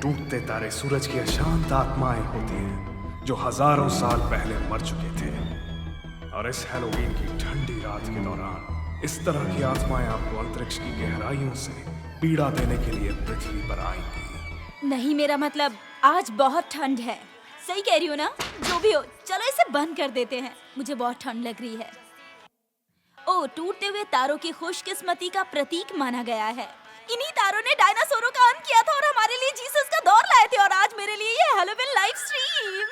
टूटते तारे सूरज की अशांत आत्माएं होती हैं जो हजारों साल पहले मर चुके थे। और इस हैलोवीन की ठंडी रात के दौरान इस तरह की आत्माएं आपको अंतरिक्ष की गहराइयों से पीड़ा देने के लिए पृथ्वी पर आएंगी। नहीं, मेरा मतलब आज बहुत ठंड है। सही कह रही हो ना? जो भी हो, चलो इसे बंद कर देते हैं। मुझे बहुत ठंड लग रही है। ओह, टूटते हुए तारों की खुशकिस्मती का प्रतीक माना गया है। इन्हीं तारों ने डायनासोरों का अंत किया था और हमारे लिए जीसस का दौर लाए थे। और आज मेरे लिए ये हैलोवीन लाइव स्ट्रीम।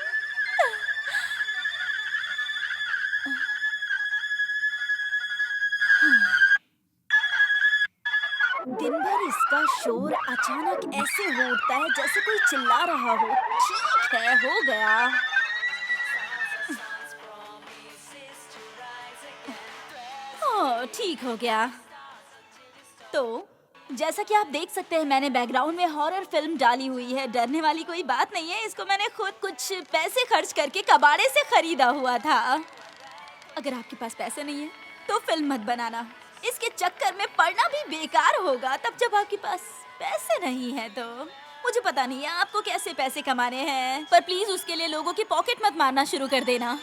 दिन भर इसका शोर अचानक ऐसे हो उठता है जैसे कोई चिल्ला रहा हो। ठीक है, हो गया। ओह, ठीक हो गया। तो जैसा कि आप देख सकते हैं, मैंने बैकग्राउंड में हॉरर फिल्म डाली हुई है। डरने वाली कोई बात नहीं है। इसको मैंने खुद कुछ पैसे खर्च करके कबाड़े से खरीदा हुआ था। अगर आपके पास पैसे नहीं है तो फिल्म मत बनाना। इसके चक्कर में पढ़ना भी बेकार होगा तब जब आपके पास पैसे नहीं है। तो मुझे पता नहीं है आपको कैसे पैसे कमाने हैं, पर प्लीज उसके लिए लोगों की पॉकेट मत मारना शुरू कर देना।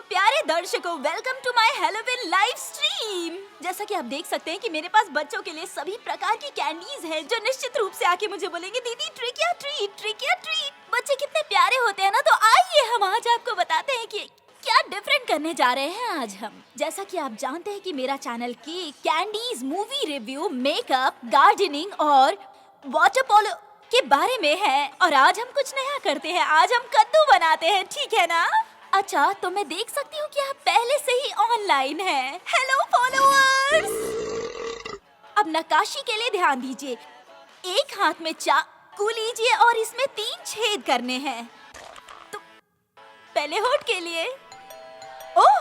प्यारे दर्शकों, welcome to my Halloween live stream. जैसा कि आप देख सकते हैं कि मेरे पास बच्चों के लिए सभी प्रकार की कैंडीज हैं जो निश्चित रूप से आके मुझे बोलेंगे, दीदी ट्रिक या ट्रीट, ट्रिक या ट्रीट। बच्चे कितने प्यारे होते हैं ना। तो आइए हम आज आपको बताते हैं कि क्या डिफरेंट करने जा रहे हैं आज हम। जैसा कि आप जानते हैं कि मेरा channel cake, candies, movie review, makeup, gardening और वाटर पोलो के बारे में है। और आज हम कुछ नया करते हैं। आज हम कद्दू बनाते हैं, ठीक है ना? अच्छा, तो मैं देख सकती हूँ कि आप पहले से ही ऑनलाइन हैं। Hello followers! अब नक्काशी के लिए ध्यान दीजिए। एक हाथ में चाकू लीजिए और इसमें 3 छेद करने हैं। तो पहले होठ के लिए। ओह,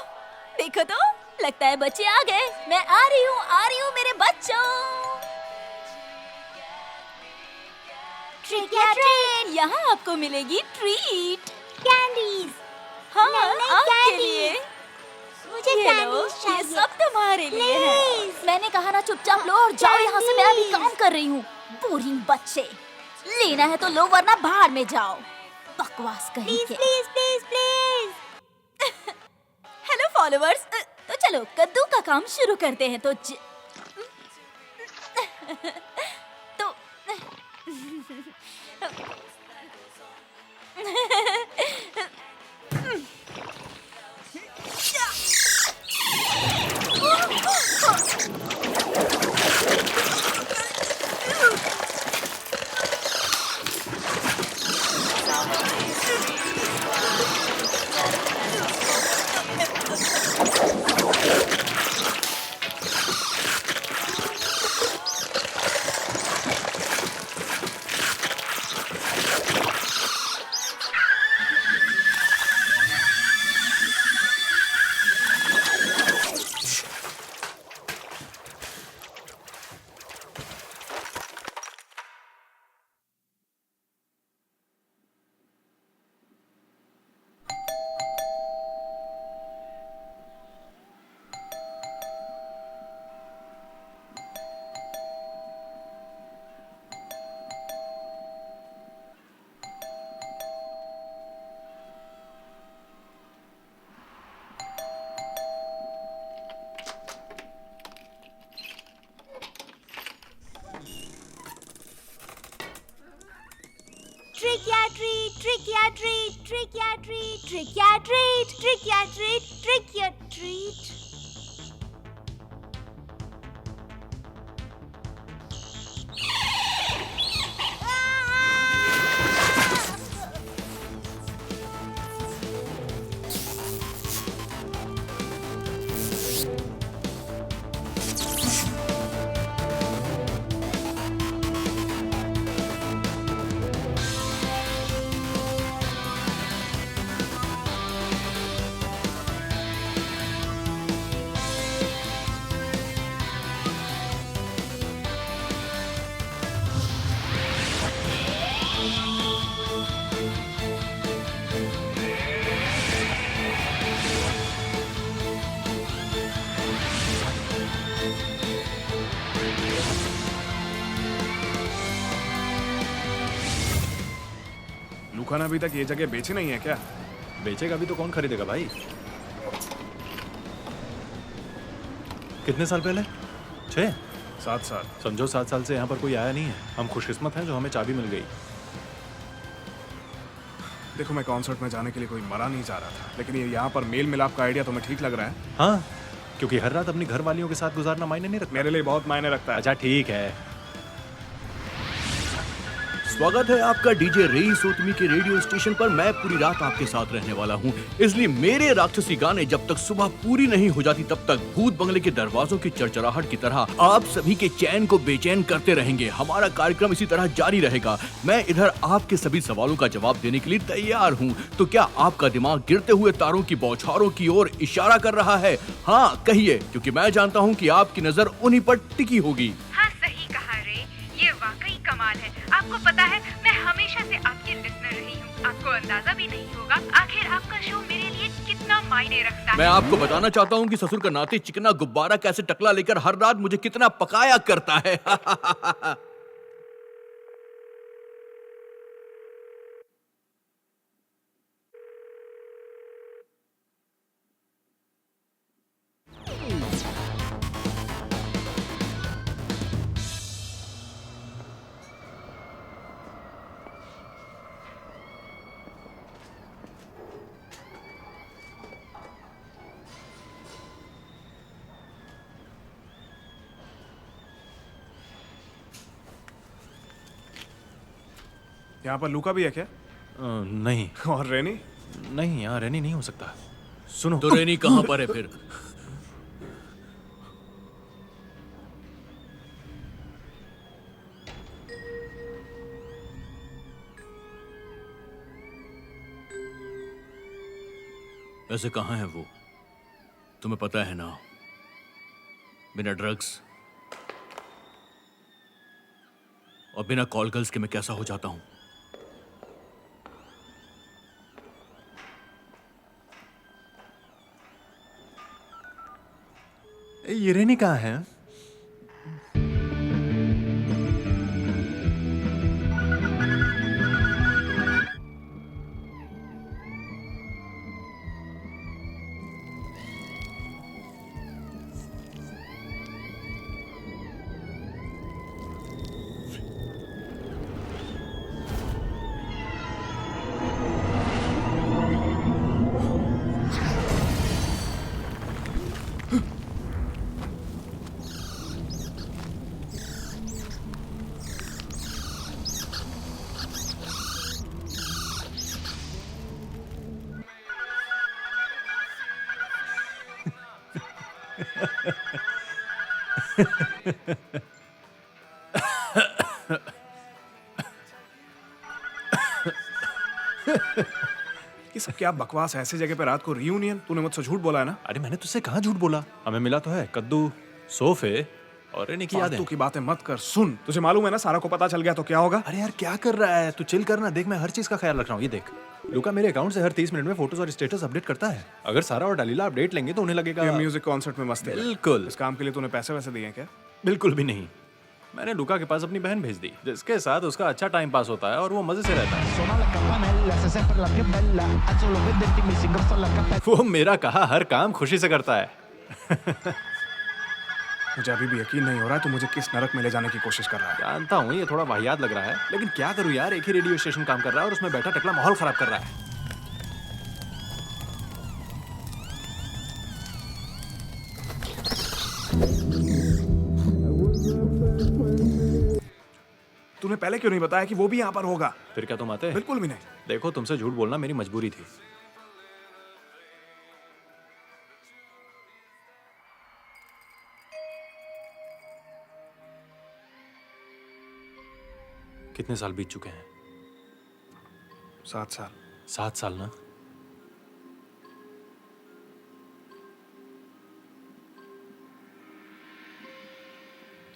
देखो तो, लगता है बच्चे आ गए। मैं आ रही हूँ मेरे बच्चों। ट्रिक या ट्रीट, यहाँ आपको मिलेगी ट्रीट, कैंडीज। हाँ, नहीं, आपके लिए। मुझे ये लो, कैंडीज चाहिए। ये सब तुम्हारे लिए है। मैंने कहा ना, चुपचाप लो और जाओ यहाँ से। मैं अभी काम कर रही हूँ। बोरिंग बच्चे, लेना है तो लो वरना बाहर में जाओ। बकवास कहीं के। Please please please. Hello followers, तो चलो कद्दू का काम शुरू करते हैं। तो ट्रिक या ट्रीट, ट्रिक या ट्रीट, ट्रिक या ट्रीट, ट्रिक या ट्रीट, ट्रिक या ट्रीट, ट्रिक या ट्रीट। लूका ने अभी तक ये जगह बेची नहीं है क्या? बेचेगा भी तो कौन खरीदेगा भाई? कितने साल पहले? 6? 7 साल। समझो 7 साल से यहाँ पर कोई आया नहीं है। हम खुशकिस्मत हैं जो हमें चाबी मिल गई। देखो, मैं कॉन्सर्ट में जाने के लिए कोई मरा नहीं जा रहा था, लेकिन ये यहाँ पर मेल मिलाप का आइडिया तुम्हें ठीक लग रहा है? हाँ, क्योंकि हर रात अपनी घर वालियों के साथ गुजारना मायने नहीं रखता। मेरे लिए बहुत मायने रखता है। अच्छा ठीक है। स्वागत है आपका डीजे रईस ओतमी के रेडियो स्टेशन पर। मैं पूरी रात आपके साथ रहने वाला हूं, इसलिए मेरे राक्षसी गाने जब तक सुबह पूरी नहीं हो जाती तब तक भूत बंगले के दरवाजों की चरचराहट की तरह आप सभी के चैन को बेचैन करते रहेंगे। हमारा कार्यक्रम इसी तरह जारी रहेगा। मैं इधर आपके सभी सवालों का जवाब देने के लिए तैयार हूं। तो क्या आपका दिमाग गिरते हुए तारों की बौछारों की ओर इशारा कर रहा है? हाँ कहिए, क्योंकि मैं जानता हूँ कि आपकी नजर उन्हीं पर टिकी होगी। हाँ सही कहा रे, ये वाकई कमाल है। आपको पता है मैं हमेशा से आपकी लिसनर रही हूँ। आपको अंदाजा भी नहीं होगा आखिर आपका शो मेरे लिए कितना मायने रखता है। मैं आपको बताना चाहता हूँ कि ससुर का नाते चिकना गुब्बारा कैसे टकला लेकर हर रात मुझे कितना पकाया करता है। यहाँ पर लूका भी है क्या? नहीं। और रेनी? नहीं, यहाँ रेनी नहीं हो सकता। सुनो तो रेनी कहाँ पर है फिर? ऐसे कहाँ है वो? तुम्हें पता है ना, बिना ड्रग्स और बिना कॉल गर्ल्स के मैं कैसा हो जाता हूं। ये रेनी कहाँ है? ये सब क्या बकवास है? ऐसी जगह पे रात को रियूनियन? तूने मुझसे झूठ बोला है ना? अरे मैंने तुझसे कहाँ झूठ बोला? हमें मिला तो है कद्दू, सोफे और रेनी की यादें। फालतू की बातें मत कर। सुन, तुझे मालूम है ना सारा को पता चल गया तो क्या होगा? अरे यार क्या कर रहा है तू? चिल करना। देख मैं हर चीज का ख्याल रख रहा हूँ। ये देख, लूका मेरे अकाउंट से हर 30 मिनट में फोटोज और स्टेटस अपडेट करता है। अगर सारा और डलीला अपडेट लेंगे तो उन्हें लगेगा ये म्यूजिक कॉन्सर्ट में मस्ती है। बिल्कुल। इस काम के लिए तूने पैसे वैसे दिए हैं क्या? बिल्कुल भी नहीं। मैंने लूका के पास अपनी बहन भेज दी, जिसके साथ उसका अच्छा टाइम पास होता है और वो मजे से रहता है। वो मेरा कहा हर काम खुशी से करता है। मुझे अभी भी यकीन नहीं हो रहा है तू मुझे किस नरक में ले जाने की कोशिश कर रहा है। जानता हूँ ये थोड़ा वाहियात लग रहा है, लेकिन क्या करूँ यार, एक ही रेडियो स्टेशन काम कर रहा है और उसमें बैठा टकला माहौल खराब कर रहा है। तूने पहले क्यों नहीं बताया कि वो भी यहाँ पर होगा? फिर क्या तुम आते? बिल्कुल भी नहीं। देखो तुमसे झूठ बोलना मेरी मजबूरी थी। कितने साल बीत चुके हैं? 7 साल। 7 साल ना?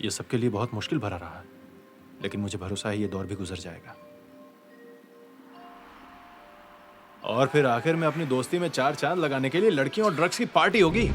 ये सबके लिए बहुत मुश्किल भरा रहा है, लेकिन मुझे भरोसा है ये दौर भी गुजर जाएगा। और फिर आखिर में अपनी दोस्ती में 4 चांद लगाने के लिए लड़कियों और ड्रग्स की पार्टी होगी।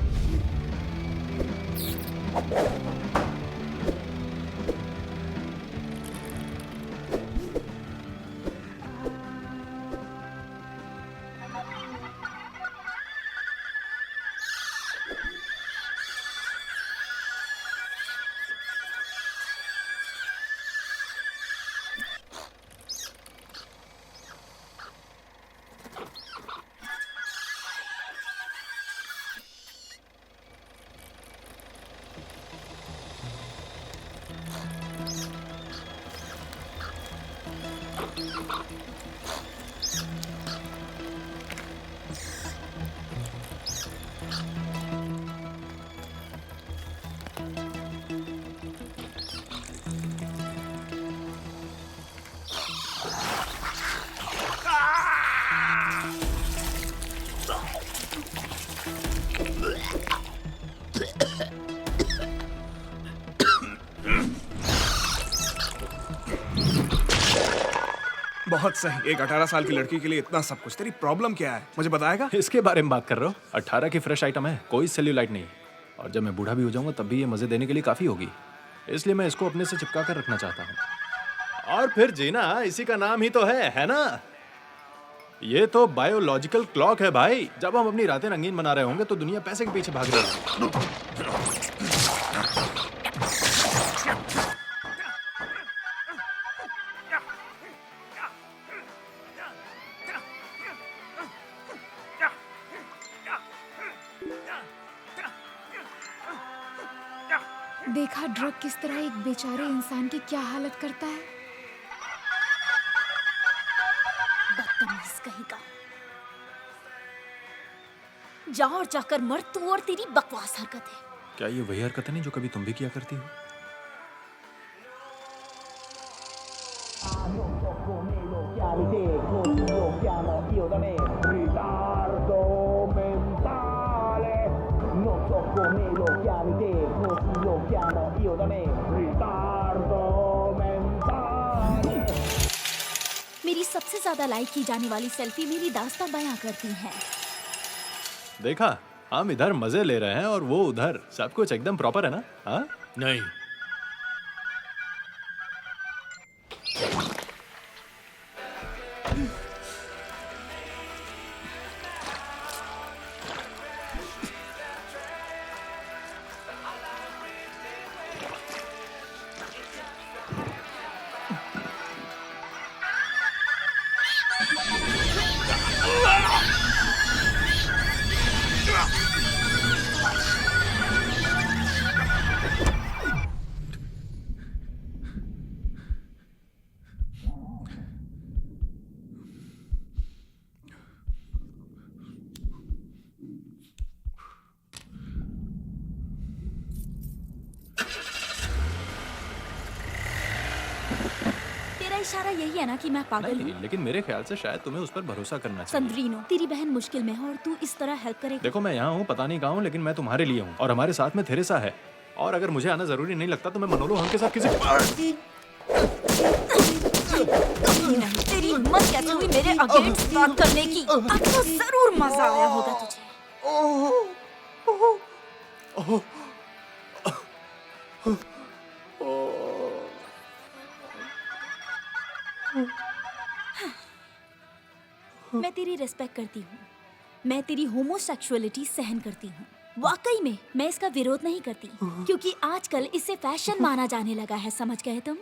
बहुत सही। एक 18 साल की लड़की के लिए इतना सब कुछ। तेरी प्रॉब्लम क्या है, मुझे बताएगा? इसके बारे में बात कर रहे हो? 18 की फ्रेश आइटम है, कोई सेल्यूलाइट नहीं। और जब मैं बूढ़ा भी हो जाऊंगा तब भी ये मजे देने के लिए काफी होगी, इसलिए मैं इसको अपने से चिपका कर रखना चाहता हूँ। और फिर जीना इसी का नाम ही तो है ना? ये तो बायोलॉजिकल क्लॉक है भाई। जब हम अपनी रातें रंगीन बना रहे होंगे तो दुनिया पैसे के पीछे भाग रही है। देखा ड्रग किस तरह एक बेचारे इंसान की क्या हालत करता है। बदतमीज कहीं का। जा और जाकर मर तू और तेरी बकवास हरकतें। क्या ये वही हरकतें नहीं जो कभी तुम भी किया करती हो? मेरी सबसे ज्यादा लाइक की जाने वाली सेल्फी मेरी दास्तां बयां करती है। देखा, हम इधर मजे ले रहे हैं और वो उधर। सब कुछ एकदम प्रॉपर है ना? हाँ? नहीं, तेरा इशारा यही है ना कि मैं पागल नहीं, हूँ? लेकिन मेरे ख्याल से शायद तुम्हें उस पर भरोसा करना चाहिए। संद्रीनो, तेरी बहन मुश्किल में है और तू इस तरह हेल्प करेगा? देखो, मैं यहाँ हूँ, पता नहीं कहाँ हूँ, लेकिन मैं तुम्हारे लिए हूँ और हमारे साथ में थेरेसा है। और अगर मुझे आना जरूरी नहीं लगता तो मैं मनोलो हम के साथ किसी नहीं, तेरी हिम्मत कैसे हुई मेरे अगेंस्ट बात करने की? अब तो जरूर मजा आया होगा तुझे। मैं तेरी रिस्पेक्ट करती हूँ। मैं तेरी होमोसेक्सुअलिटी सहन करती हूँ। वाकई में मैं इसका विरोध नहीं करती, क्योंकि आजकल इसे फैशन माना जाने लगा है, समझ गए तुम?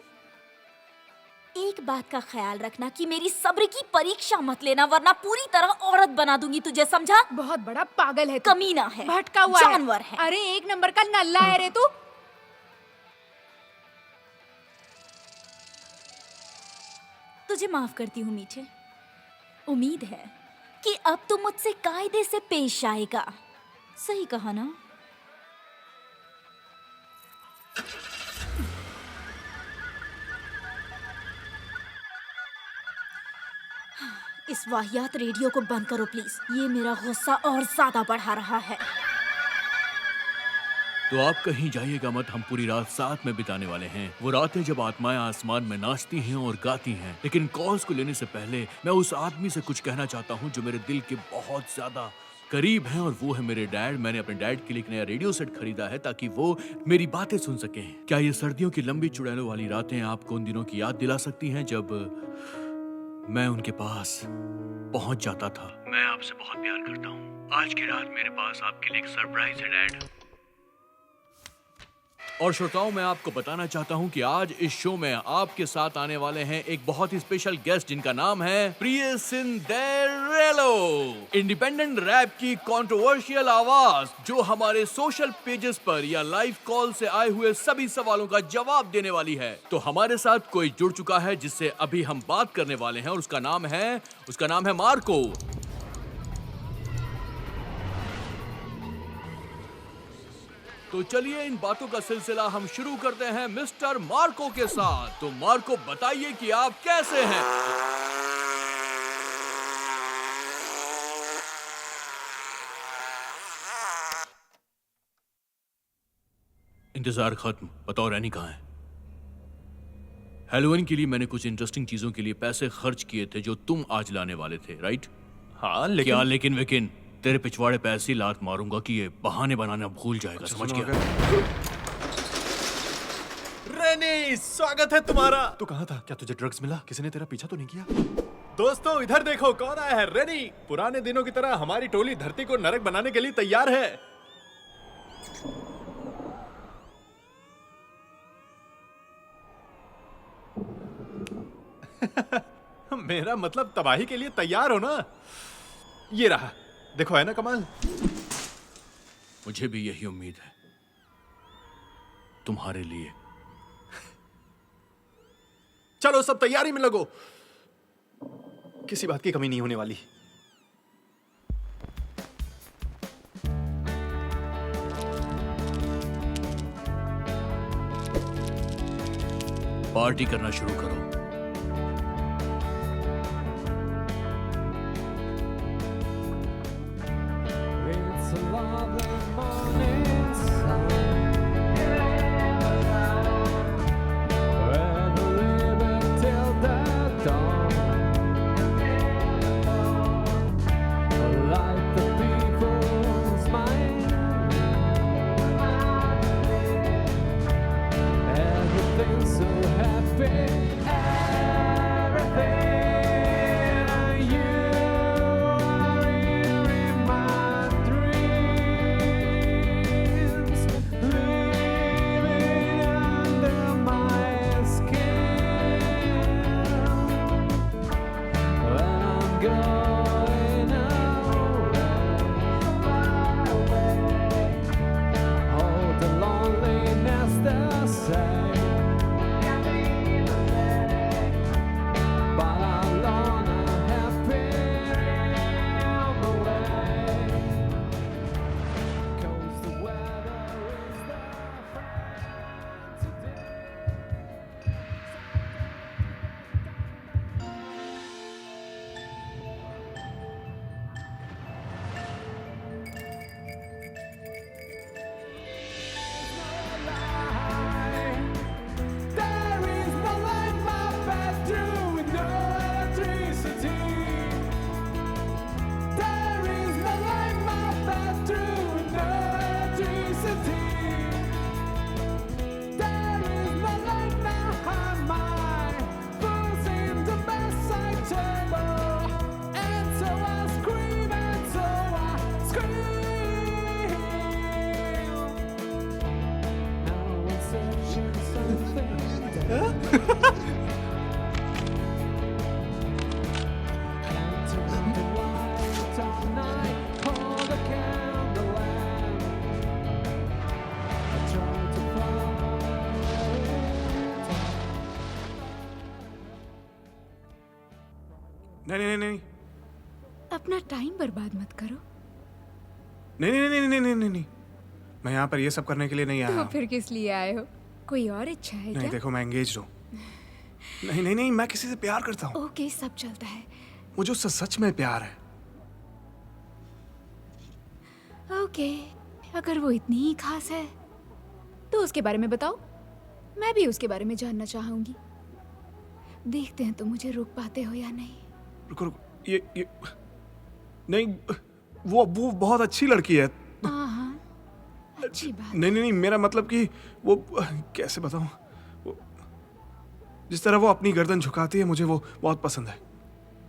एक बात का ख्याल रखना कि मेरी सब्र की परीक्षा मत लेना, वरना पूरी तरह औरत बना दूंगी तुझे, समझा? बहुत बड़ा पागल है तू। कमीना है, भटका हुआ जानवर है। अरे एक नंबर का नल्ला है रे तू। तुझे माफ करती हूँ मीठे। उम्मीद है कि अब तू मुझसे कायदे से पेश आएगा। सही कहा ना? इस वाहियात रेडियो को बंद करो प्लीज। ये मेरा गुस्सा और ज्यादा बढ़ा रहा है। तो आप कहीं जाइएगा मत, हम पूरी रात साथ में बिताने वाले हैं। वो रातें जब आत्माएं आसमान में नाचती हैं और गाती हैं। लेकिन कॉल्स को लेने से पहले मैं उस आदमी से कुछ कहना चाहता हूँ जो मेरे दिल के बहुत ज्यादा करीब हैं, और वो है मेरे डैड। मैंने अपने डैड के लिए एक नया रेडियो सेट खरीदा है ताकि वो मेरी बातें सुन सकें। क्या ये सर्दियों की लंबी चुड़ैलों वाली रातें आपको उन दिनों की याद दिला सकती हैं जब मैं उनके पास पहुंच जाता था? मैं आपसे बहुत प्यार करता हूँ। आज की रात मेरे पास आपके लिए एक सरप्राइज है डैड। और श्रोताओं, मैं आपको बताना चाहता हूं कि आज इस शो में आपके साथ आने वाले हैं एक बहुत ही स्पेशल गेस्ट जिनका नाम है प्रिय सिंदेरेलो। इंडिपेंडेंट रैप की कंट्रोवर्शियल आवाज जो हमारे सोशल पेजेस पर या लाइव कॉल से आए हुए सभी सवालों का जवाब देने वाली है। तो हमारे साथ कोई जुड़ चुका है जिससे अभी हम बात करने वाले हैं और उसका नाम है मार्को। तो चलिए इन बातों का सिलसिला हम शुरू करते हैं मिस्टर मार्को के साथ। तो मार्को, बताइए कि आप कैसे हैं? इंतजार खत्म। बताओ रैनी कहाँ है? हेलोवीन के लिए मैंने कुछ इंटरेस्टिंग चीजों के लिए पैसे खर्च किए थे जो तुम आज लाने वाले थे, राइट? हाँ क्या लेकिन वेकिन तेरे पिछवाड़े पे ऐसी लात मारूंगा कि ये बहाने बनाना भूल जाएगा, समझ सुनो, गया? रेनी, स्वागत है तुम्हारा। तू कहाँ था? क्या तुझे ड्रग्स मिला? किसी ने तेरा पीछा तो नहीं किया? दोस्तों इधर देखो कौन आया है। रेनी पुराने दिनों की तरह हमारी टोली धरती को नरक बनाने के लिए तैयार है। मेरा मतलब तबाही के लिए तैयार हो ना? ये रहा, देखो है ना कमाल। मुझे भी यही उम्मीद है तुम्हारे लिए। चलो सब तैयारी में लगो, किसी बात की कमी नहीं होने वाली। पार्टी करना शुरू करो। नहीं नहीं नहीं अपना टाइम बर्बाद मत करो। नहीं नहीं नहीं नहीं नहीं नहीं नहीं, मैं यहाँ पर ये सब करने के लिए नहीं आया तो हूँ। फिर किस लिए आए हो? कोई और इच्छा है नहीं क्या? देखो, मैं एंगेज हूँ। नहीं नहीं नहीं, मैं किसी से प्यार करता हूँ। ओके, सब चलता है। मुझे उससे सच में प्यार है। ओके, अगर वो इतनी ही खास है तो उसके बारे में बताओ। मैं भी उसके बारे में जानना चाहूंगी। देखते हैं तुम मुझे रोक पाते हो या नहीं। रुको रुको, ये नहीं, वो बहुत अच्छी लड़की है। हाँ, अच्छी बात। नहीं नहीं नहीं, मेरा मतलब कि वो कैसे बताऊं, वो जिस तरह वो अपनी गर्दन झुकाती है मुझे वो बहुत पसंद है।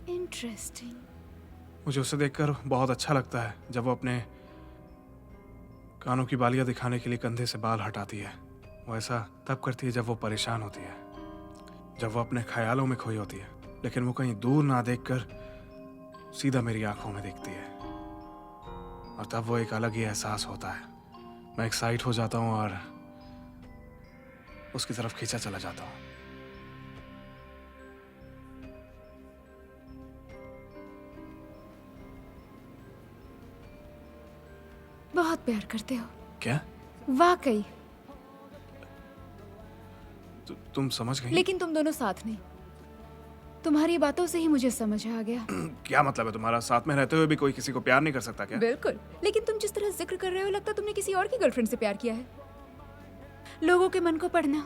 इंटरेस्टिंग। मुझे उसे देखकर बहुत अच्छा लगता है जब वो अपने कानों की बालियां दिखाने के लिए कंधे से बाल हटाती है। वो ऐसा तब करती है जब वो परेशान होती है, जब वो अपने ख्यालों में खोई होती है, लेकिन वो कहीं दूर ना देखकर सीधा मेरी आंखों में देखती है, और तब वो एक अलग ही एहसास होता है। मैं एक्साइट हो जाता हूँ और उसकी तरफ खींचा चला जाता हूँ। बहुत प्यार करते हो। क्या? वाकई। तुम समझ गई? लेकिन तुम दोनों साथ नहीं। तुम्हारी बातों से ही मुझे समझ आ गया। क्या मतलब है तुम्हारा? साथ में रहते हुए भी कोई किसी को प्यार नहीं कर सकता क्या? बिल्कुल, लेकिन तुम जिस तरह जिक्र कर रहे हो लगता तुमने किसी और की गर्लफ्रेंड से प्यार किया है। लोगों के मन को पढ़ना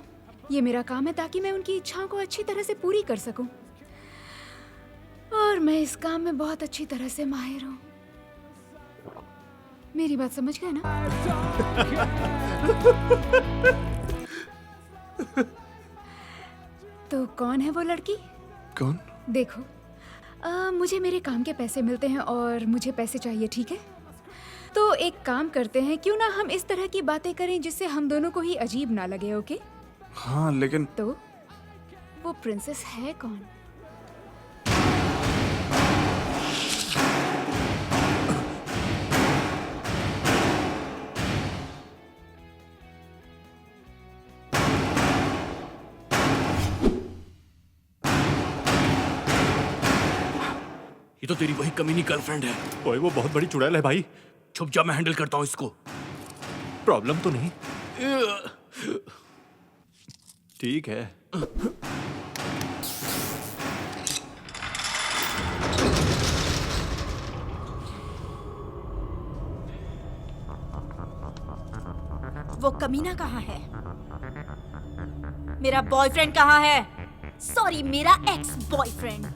ये मेरा काम है ताकि मैं उनकी इच्छाओं को अच्छी तरह से पूरी कर सकूं। और मैं इस काम में बहुत अच्छी तरह से माहिर हूँ। मेरी बात समझ गए ना? तो कौन है वो लड़की? कौन? देखो, मुझे मेरे काम के पैसे मिलते हैं और मुझे पैसे चाहिए, ठीक है? तो एक काम करते हैं, क्यों ना हम इस तरह की बातें करें जिससे हम दोनों को ही अजीब ना लगे, ओके? हाँ लेकिन तो वो प्रिंसेस है कौन? ये तो तेरी वही कमीनी गर्लफ्रेंड है। ओए वो बहुत बड़ी चुड़ैल है भाई। छुप जा, मैं हैंडल करता हूँ इसको। प्रॉब्लम तो नहीं? ठीक है। वो कमीना कहाँ है? मेरा बॉयफ्रेंड कहाँ है? सॉरी, मेरा एक्स बॉयफ्रेंड।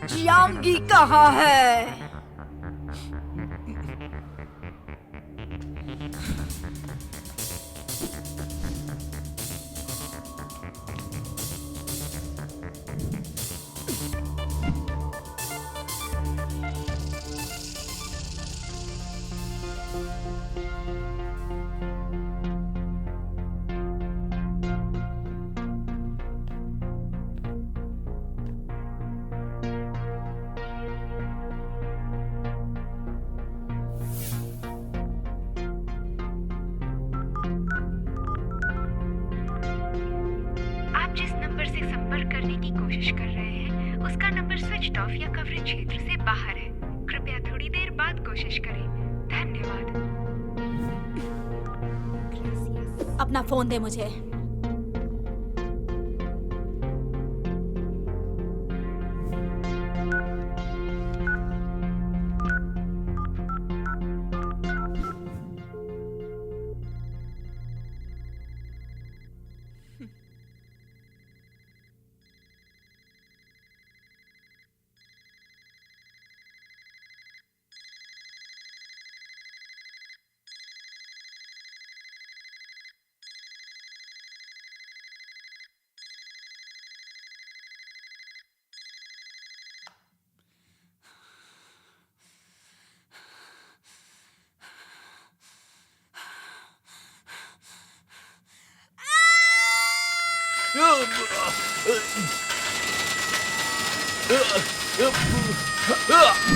जियांगी कहाँ है? आप जिस नंबर से संपर्क करने की कोशिश कर रहे हैं उसका नंबर स्विच ऑफ या कवरेज क्षेत्र से बाहर है। कृपया थोड़ी देर बाद कोशिश करें। धन्यवाद। अपना फोन दे मुझे।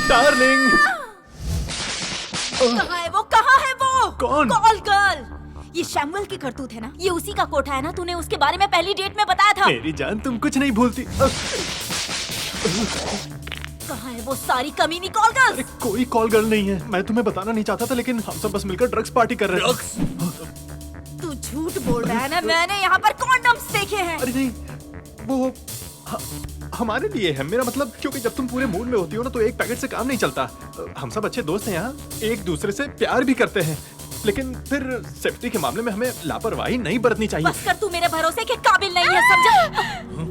डार्लिंग। कहाँ है वो? कहाँ है वो? कौन? Call girl. ये शैमुअल की करतूत है ना? ये उसी का कोठा है ना? तूने उसके बारे में पहली डेट में बताया था। मेरी जान, तुम कुछ नहीं भूलती। कहाँ है वो सारी कमीनी कॉल गर्ल्स? अरे कोई कॉल गर्ल नहीं है। मैं तुम्हें बताना नहीं चाहता था, लेकिन हम सब बस मिलकर ड्रग्स पार्टी कर रहे थे। तू झूठ बोल रहा है ना? मैंने यहाँ पर कॉन्डम्स देखे हैं। अरे नहीं, वो हमारे लिए है। मेरा मतलब, क्योंकि जब तुम पूरे मूड में होती हो ना तो एक पैकेट से काम नहीं चलता। हम सब अच्छे दोस्त हैं यहाँ, एक दूसरे से प्यार भी करते हैं, लेकिन फिर सेफ्टी के मामले में हमें लापरवाही नहीं बरतनी चाहिए। बस कर, तू मेरे भरोसे के काबिल नहीं है, समझा?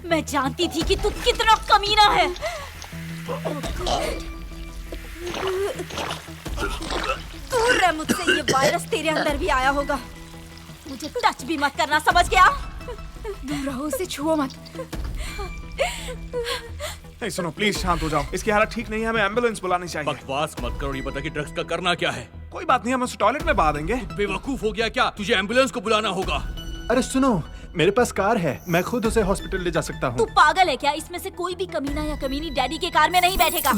मैं जानती थी कि तू कितना कमीना है। दूर रह मुझसे, ये वायरस तेरे अंदर भी आया होगा। मुझे टच भी मत करना, समझ गया? दूर रहो, उसे छुओ मत। नहीं सुनो, प्लीज शांत हो जाओ। इसकी हालत ठीक नहीं है, हमें एम्बुलेंस बुलानी चाहिए। बकवास मत करो, ये बता कि ड्रग्स का करना क्या है। कोई बात नहीं, हम उसे टॉयलेट में बहा देंगे। बेवकूफ हो गया क्या? तुझे एम्बुलेंस को बुलाना होगा। अरे सुनो, मेरे पास कार है, मैं खुद उसे हॉस्पिटल ले जा सकता तू हूँ। पागल है क्या? इसमें से कोई भी कमीना या कमीनी डैडी के कार में नहीं बैठेगा।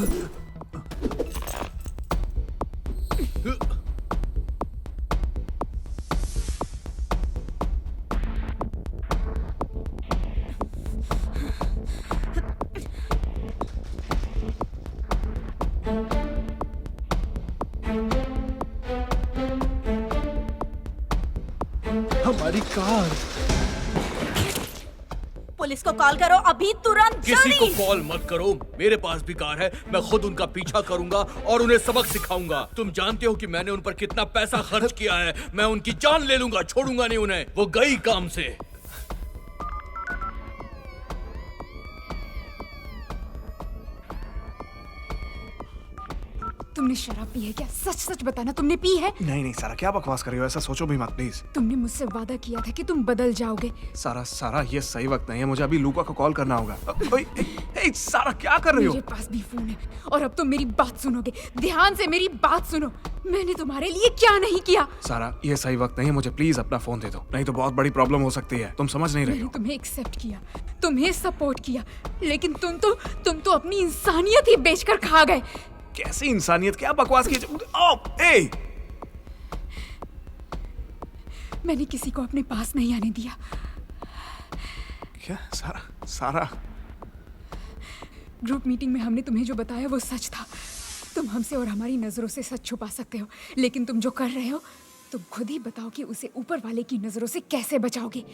हमारी कार। पुलिस को कॉल करो अभी, तुरंत, किसी को जल्दी। कॉल मत करो, मेरे पास भी कार है, मैं खुद उनका पीछा करूंगा और उन्हें सबक सिखाऊंगा। तुम जानते हो कि मैंने उन पर कितना पैसा खर्च किया है, मैं उनकी जान ले लूंगा, छोड़ूंगा नहीं उन्हें, वो गई काम से। तुमने शराब पी है क्या? सच सच बताना, तुमने पी है? नहीं नहीं सारा, क्या बकवास कर रही हो? ऐसा सोचो भी मत प्लीज। तुमने मुझसे वादा किया था कि तुम बदल जाओगे। सारा ये सही वक्त नहीं है, मुझे अभी लूका को कॉल करना होगा। सारा क्या कर रही हो? मेरे पास भी फोन है और अब तुम मेरी बात सुनोगे। ध्यान से मेरी बात सुनो, मैंने तुम्हारे लिए क्या नहीं किया। सारा ये सही वक्त नहीं है, मुझे प्लीज अपना फोन दे दो, नहीं तो बहुत बड़ी प्रॉब्लम हो सकती है। तुम समझ नहीं रही मैंने हो। तुम्हें एक्सेप्ट किया, तुम्हें सपोर्ट किया, लेकिन तुम तो अपनी इंसानियत ही बेचकर खा गए। कैसी इंसानियत? क्या बकवास की? मैंने किसी को अपने पास नहीं आने दिया। क्या? सारा ग्रुप मीटिंग में हमने तुम्हें जो बताया वो सच था। तुम हमसे और हमारी नजरों से सच छुपा सकते हो, लेकिन तुम जो कर रहे हो, तुम खुद ही बताओ कि उसे ऊपर वाले की नजरों से कैसे बचाओगे।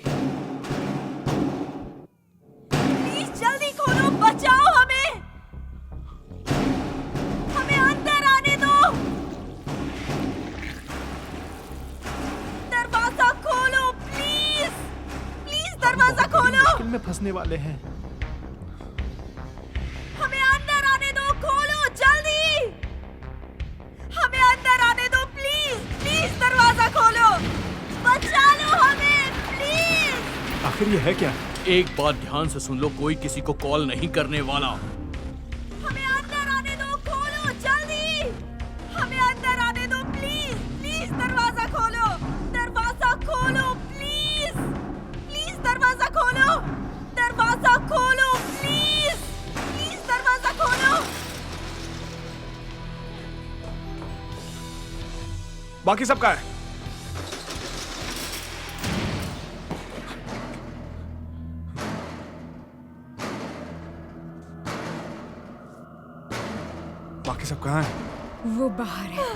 प्लीज जल्दी खोलो, बचाओ हमें, हमें अंदर आने दो। दरवाजा खोलो प्लीज, प्लीज दरवाजा खोलो। मुश्किल में फंसने वाले हैं। हमें अंदर आने दो, खोलो जल्दी, हमें अंदर आने दो प्लीज, प्लीज दरवाजा खोलो, बचा लो हमें प्लीज। आखिर ये है क्या? एक बात ध्यान से सुन लो, कोई किसी को कॉल नहीं करने वाला। हमें अंदर आने दो, खोलो जल्दी, हमें अंदर आने दो प्लीज, प्लीज दरवाजा खोलो, दरवाजा खोलो प्लीज, प्लीज दरवाजा खोलो, दरवाजा खोलो प्लीज, प्लीज दरवाजा खोलो। बाकी सबका है। बाकी सब कहाँ है? वो बाहर है।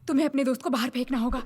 तुम्हें अपने दोस्त को बाहर फेंकना होगा।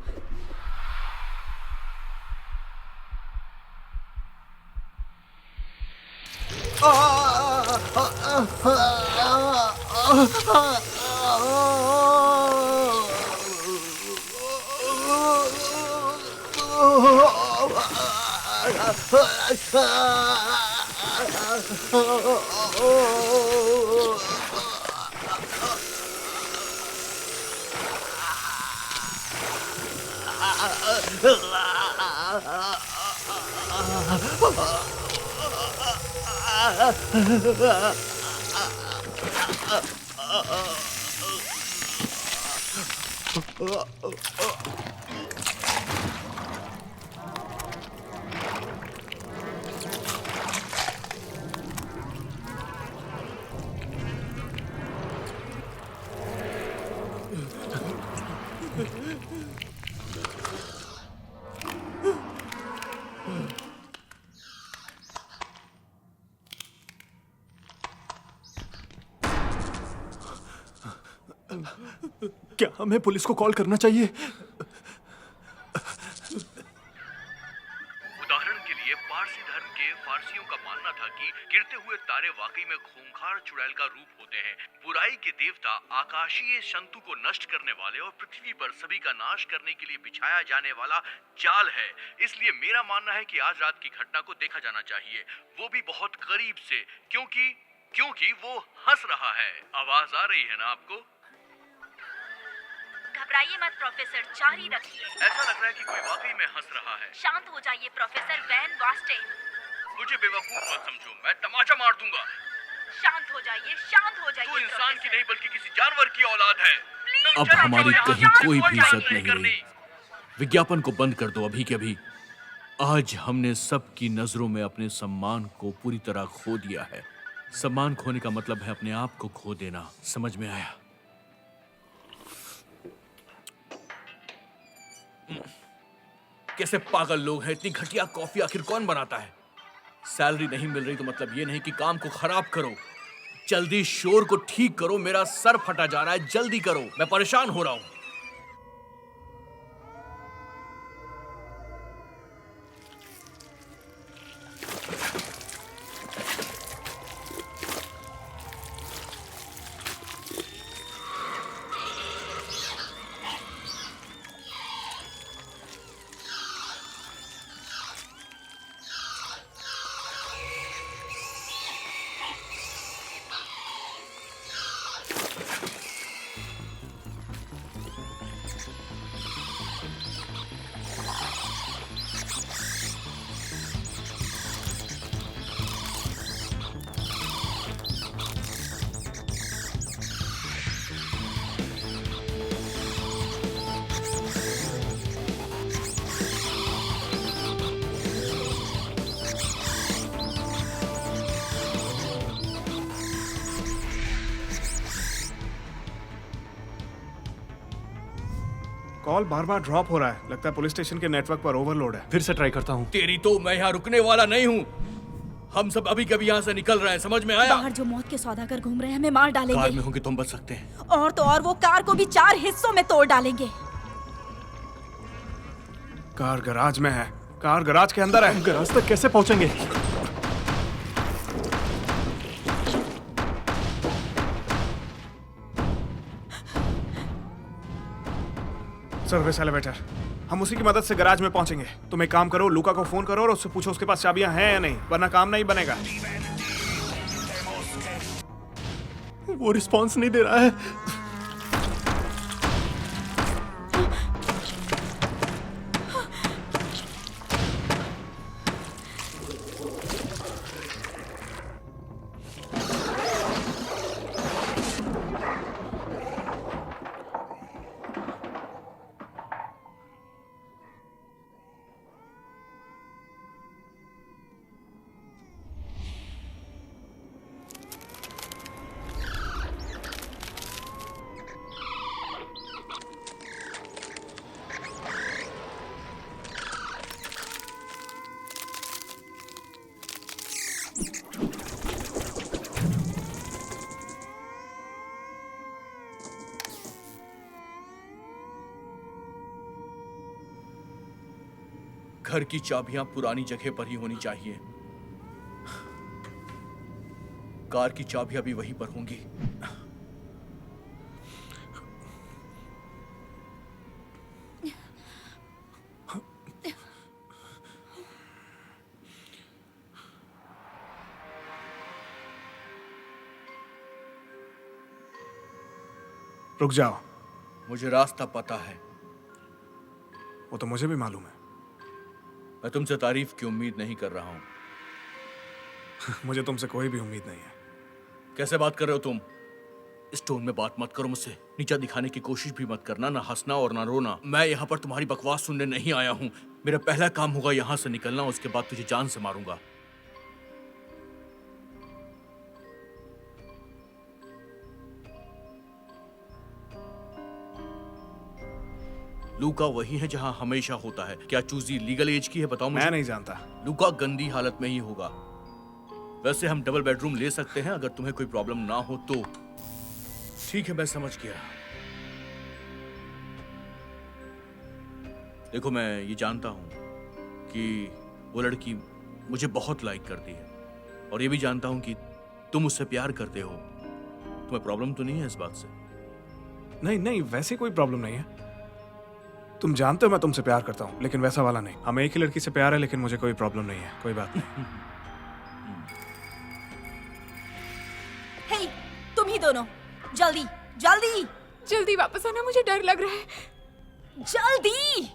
क्या हमें पुलिस को कॉल करना चाहिए? उदाहरण के लिए पारसी धर्म के फारसियों का मानना था कि गिरते हुए तारे वाकई में खूंखार चुड़ैल का रूप होते हैं। बुराई के देवता आकाशीय शंतु को नष्ट करने वाले और पृथ्वी पर सभी का नाश करने के लिए बिछाया जाने वाला जाल है। इसलिए मेरा मानना है कि आज रात की घटना को देखा जाना चाहिए, वो भी बहुत करीब से, क्योंकि वो हंस रहा है। आवाज आ रही है ना आपको? घबराइए मत प्रोफेसर, जारी रखिए। ऐसा लग रहा है कि कोई वाकई में हंस रहा है। शांत हो जाइए प्रोफेसर वैन वास्टेन। मुझे बेवकूफ मत समझो, मैं तमाचा मार दूंगा। शांत हो जाइए, शांत हो जाइए। तू इंसान की नहीं बल्कि किसी जानवर की औलाद है। Please, अब हमारी कहीं कोई भी इज्जत नहीं रही। विज्ञापन को बंद कर दो अभी के अभी। आज हमने सबकी नजरों में अपने सम्मान को पूरी तरह खो दिया है। सम्मान खोने का मतलब है अपने आप को खो देना। समझ में आया? कैसे पागल लोग हैं। इतनी घटिया कॉफी आखिर कौन बनाता है? सैलरी नहीं मिल रही तो मतलब ये नहीं कि काम को खराब करो। जल्दी शोर को ठीक करो, मेरा सर फटा जा रहा है। जल्दी करो, मैं परेशान हो रहा हूं। कॉल बार बार ड्रॉप हो रहा है। लगता है पुलिस स्टेशन के नेटवर्क पर ओवरलोड है। फिर से ट्राई करता हूँ। तेरी तो मैं यहाँ रुकने वाला नहीं हूँ। हम सब अभी कभी यहाँ से निकल रहे हैं। समझ में आया? बाहर जो मौत के सौदागर घूम रहे हैं हमें मार कार डालेंगे। में होंगे तुम बच सकते हैं। और तो और वो कार को भी 4 हिस्सों में तोड़ डालेंगे। कार गराज में है। कार गराज के अंदर है। गराज तक कैसे पहुंचेंगे? Service elevator. हम उसी की मदद से गराज में पहुंचेंगे। तुम एक काम करो, लूका को फोन करो और उससे पूछो उसके पास चाबियां हैं या नहीं, वरना काम नहीं बनेगा। वो रिस्पॉन्स नहीं दे रहा है। घर की चाबियां पुरानी जगह पर ही होनी चाहिए। कार की चाबियां भी वहीं पर होंगी। रुक जाओ। मुझे रास्ता पता है। वो तो मुझे भी मालूम है। मैं तुमसे तारीफ की उम्मीद नहीं कर रहा हूं। मुझे तुमसे कोई भी उम्मीद नहीं है। कैसे बात कर रहे हो तुम? इस टोन में बात मत करो मुझसे। नीचा दिखाने की कोशिश भी मत करना, ना हंसना और ना रोना। मैं यहाँ पर तुम्हारी बकवास सुनने नहीं आया हूँ। मेरा पहला काम होगा यहाँ से निकलना, उसके बाद तुझे जान से मारूंगा। लूका वही है जहाँ हमेशा होता है। क्या चूजी लीगल एज की है? बताओ मुझे। मैं नहीं जानता। लूका गंदी हालत में ही होगा। वैसे हम डबल बेडरूम ले सकते हैं अगर तुम्हें कोई प्रॉब्लम ना हो तो। ठीक है, मैं समझ गया। देखो, मैं ये जानता हूं कि वो लड़की मुझे बहुत लाइक करती है और ये भी जानता हूं कि तुम उससे प्यार करते हो। तुम्हें प्रॉब्लम तो नहीं है इस बात से? नहीं नहीं, वैसे कोई प्रॉब्लम नहीं है। तुम जानते हो मैं तुमसे प्यार करता हूँ, लेकिन वैसा वाला नहीं। हमें एक ही लड़की से प्यार है, लेकिन मुझे कोई प्रॉब्लम नहीं है। कोई बात नहीं। हे, तुम ही दोनों जल्दी जल्दी जल्दी वापस आना, मुझे डर लग रहा है। जल्दी।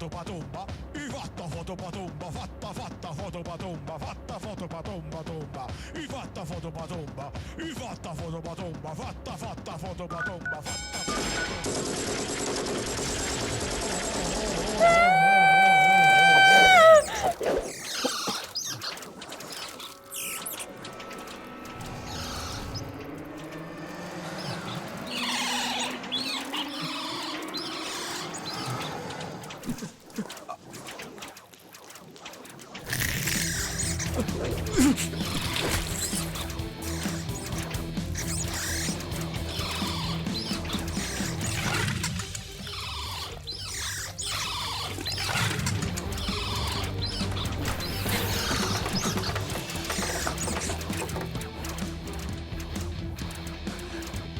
fotopatumba, i fatta fotopatumba, fatta fotopatumba, fatta fotopatumba tumba, i fatta fotopatumba, i fatta fotopatumba, fatta fotopatumba, fatta.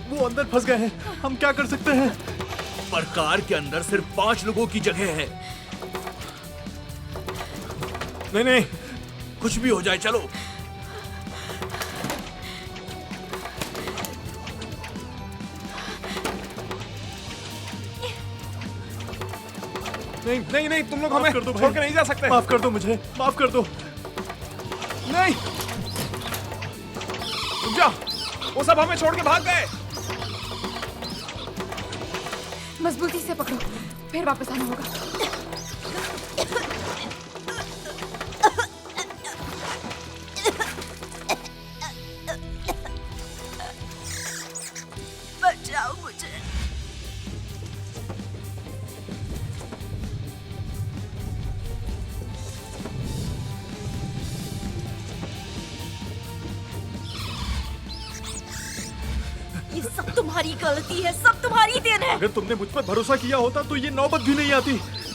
वो अंदर फंस गए हैं, हम क्या कर सकते हैं? पर कार के अंदर सिर्फ 5 लोगों की जगह है। नहीं नहीं, कुछ भी हो जाए चलो। नहीं नहीं नहीं, तुम लोग माफ हमें कर दो भाई। छोड़ के नहीं जा सकते। माफ कर दो मुझे, माफ कर दो। नहीं, रुक जा, वो सब हमें छोड़ के भाग गए। मजबूती से पकड़ो, फिर वापस आना होगा। बचाओ मुझे। ये सब तुम्हारी गलती है, सब तुम्हारी देन है। अगर तुमने मुझ पर भरोसा किया होता तो ये नौबत भी नहीं आती।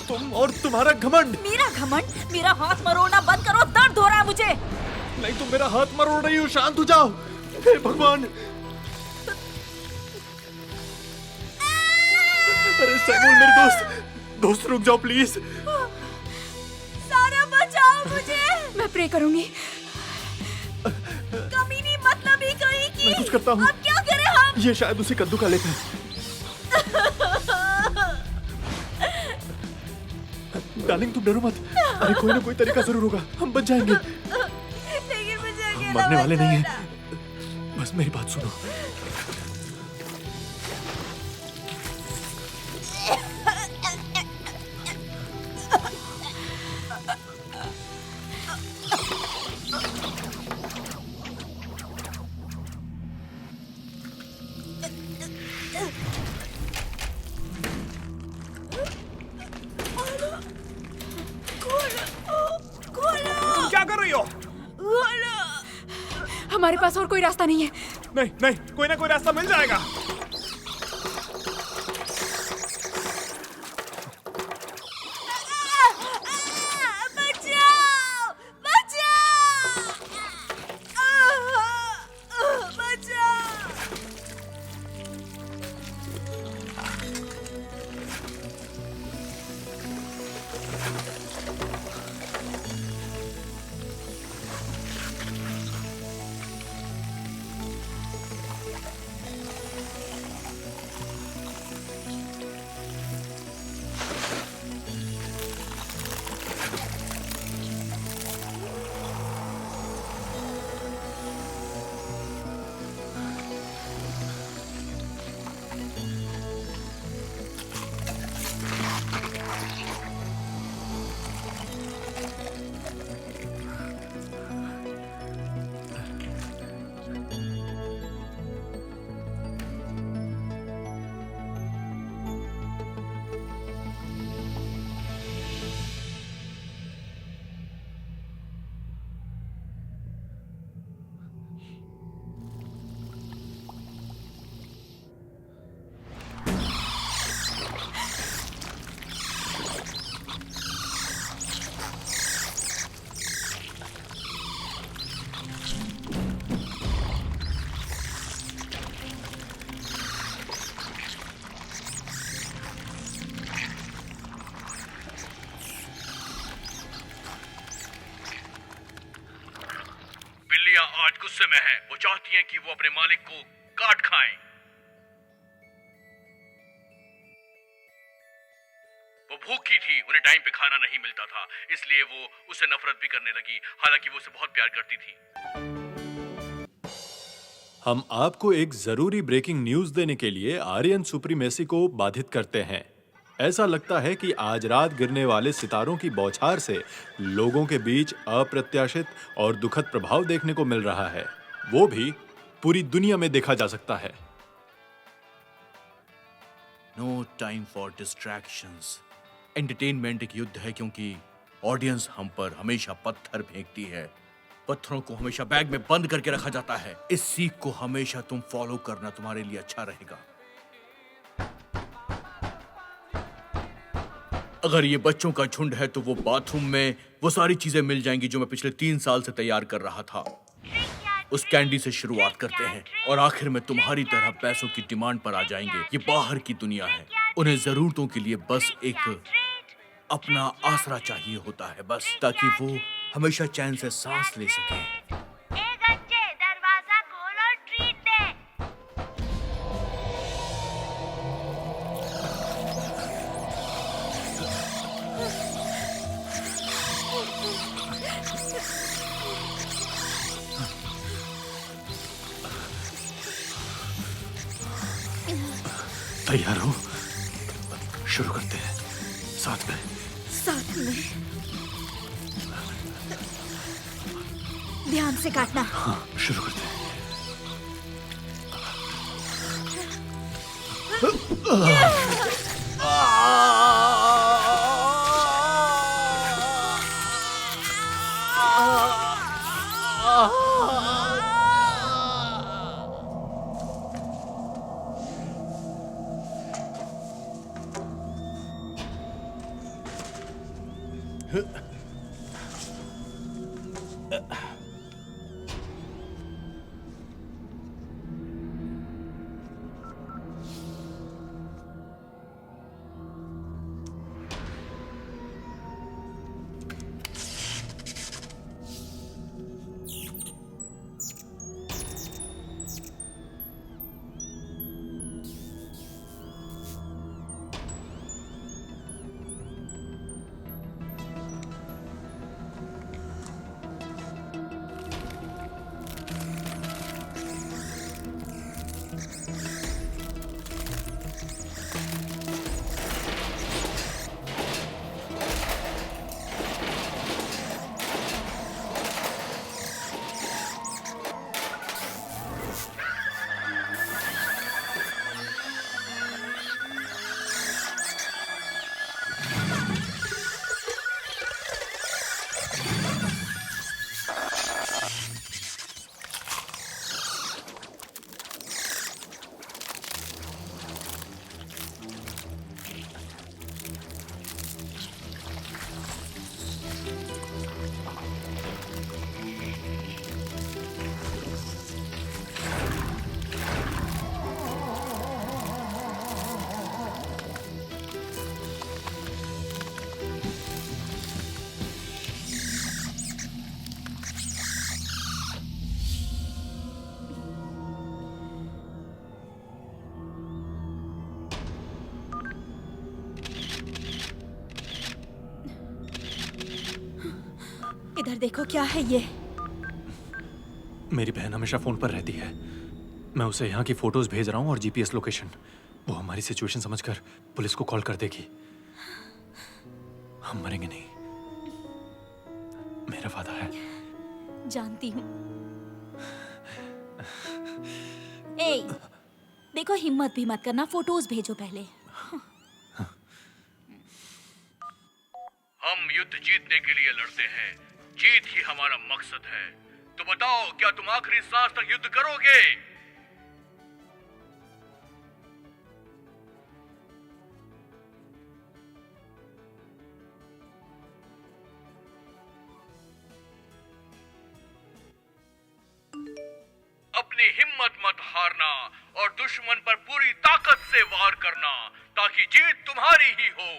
तुम और तुम्हारा घमंड। मेरा घमंड? मेरा हाथ मरोड़ना बंद करो, दर्द हो रहा है मुझे। नहीं, तुम मेरा हाथ मरोड़ रही हो, शांत हो जाओ। हे भगवान। अरे सैमुअल मेरे दोस्त रुक जाओ प्लीज। सारा बचाओ मुझे। मैं प्रे करूंगी। कमीनी मतलबी कहीं की। मैं कुछ करता हूँ। अब क्या करें हम? ये शायद उसी कद्दू का लेप है। डार्लिंग तुम डरो मत। अरे कोई ना कोई तरीका जरूर होगा, हम बच जाएंगे। लेकिन मुझे अकेला मरने वाले मत नहीं हैं। छोड़ना। बस मेरी बात सुनो। तुम क्या कर रही हो? हमारे पास और कोई रास्ता नहीं है। नहीं नहीं, कोई ना कोई रास्ता मिल जाएगा। बचाओ! बचाओ! बचाओ! बिल्लियां आज गुस्से में हैं। वो चाहती हैं कि वो अपने मालिक को काट खाएं। वो भूखी थी, उन्हें टाइम पे खाना नहीं मिलता था, इसलिए वो उससे नफरत भी करने लगी, हालांकि वो उसे बहुत प्यार करती थी। हम आपको एक जरूरी ब्रेकिंग न्यूज देने के लिए आर्यन सुप्रीमेसी को बाधित करते हैं। ऐसा लगता है कि आज रात गिरने वाले सितारों की बौछार से लोगों के बीच अप्रत्याशित और दुखद प्रभाव देखने को मिल रहा है, वो भी पूरी दुनिया में देखा जा सकता है। No time for distractions. Entertainment एक युद्ध है क्योंकि ऑडियंस हम पर हमेशा पत्थर फेंकती है। पत्थरों को हमेशा बैग में बंद करके रखा जाता है। इस सीख को हमेशा तुम फॉलो करना, तुम्हारे लिए अच्छा रहेगा। अगर ये बच्चों का झुंड है तो वो बाथरूम में वो सारी चीजें मिल जाएंगी जो मैं पिछले 3 साल से तैयार कर रहा था। उस कैंडी से शुरुआत करते हैं और आखिर में तुम्हारी तरह पैसों की डिमांड पर आ जाएंगे। ये बाहर की दुनिया है, उन्हें जरूरतों के लिए बस एक अपना आसरा चाहिए होता है, बस ताकि वो हमेशा चैन से सांस ले सके। दरवाजा खोलो और ट्रीट दे। तैयार हो? शुरू करते हैं। साथ में ध्यान से काटना। हाँ, शुरू करते हैं। इधर देखो, क्या है ये? मेरी बहन हमेशा फोन पर रहती है। मैं उसे यहाँ की फोटोज भेज रहा हूँ और जीपीएस लोकेशन। वो हमारी सिचुएशन समझकर पुलिस को कॉल कर देगी। हम मरेंगे नहीं, मेरा वादा है। जानती हूँ। ए, देखो, हिम्मत भी मत करना, फोटोज भेजो पहले। हम युद्ध जीतने के लिए लड़ते हैं, जीत ही हमारा मकसद है। तो बताओ, क्या तुम आखिरी सांस तक युद्ध करोगे? अपनी हिम्मत मत हारना और दुश्मन पर पूरी ताकत से वार करना, ताकि जीत तुम्हारी ही हो।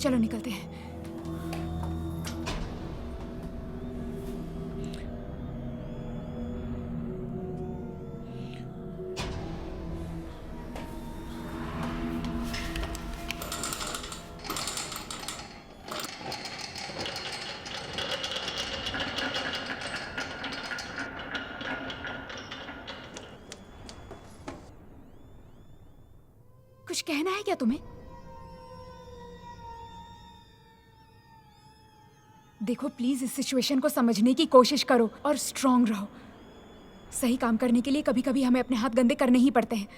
चलो निकलते हैं। कुछ कहना है क्या तुम्हें? देखो प्लीज इस सिचुएशन को समझने की कोशिश करो और स्ट्रांग रहो। सही काम करने के लिए कभी कभी हमें अपने हाथ गंदे करने ही पड़ते हैं।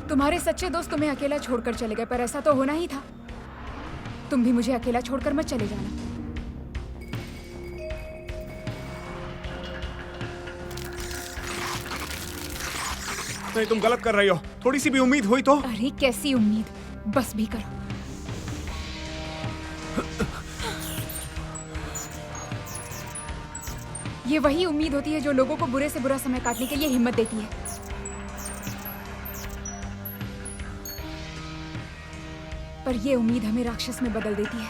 तुम्हारे सच्चे दोस्त तुम्हें अकेला छोड़कर चले गए, पर ऐसा तो होना ही था। तुम भी मुझे अकेला छोड़कर मत चले जाना। नहीं, तुम गलत कर रही हो। थोड़ी सी भी उम्मीद हुई तो। अरे कैसी उम्मीद, बस भी करो। ये वही उम्मीद होती है जो लोगों को बुरे से बुरा समय काटने के लिए हिम्मत देती है। पर ये उम्मीद हमें राक्षस में बदल देती है।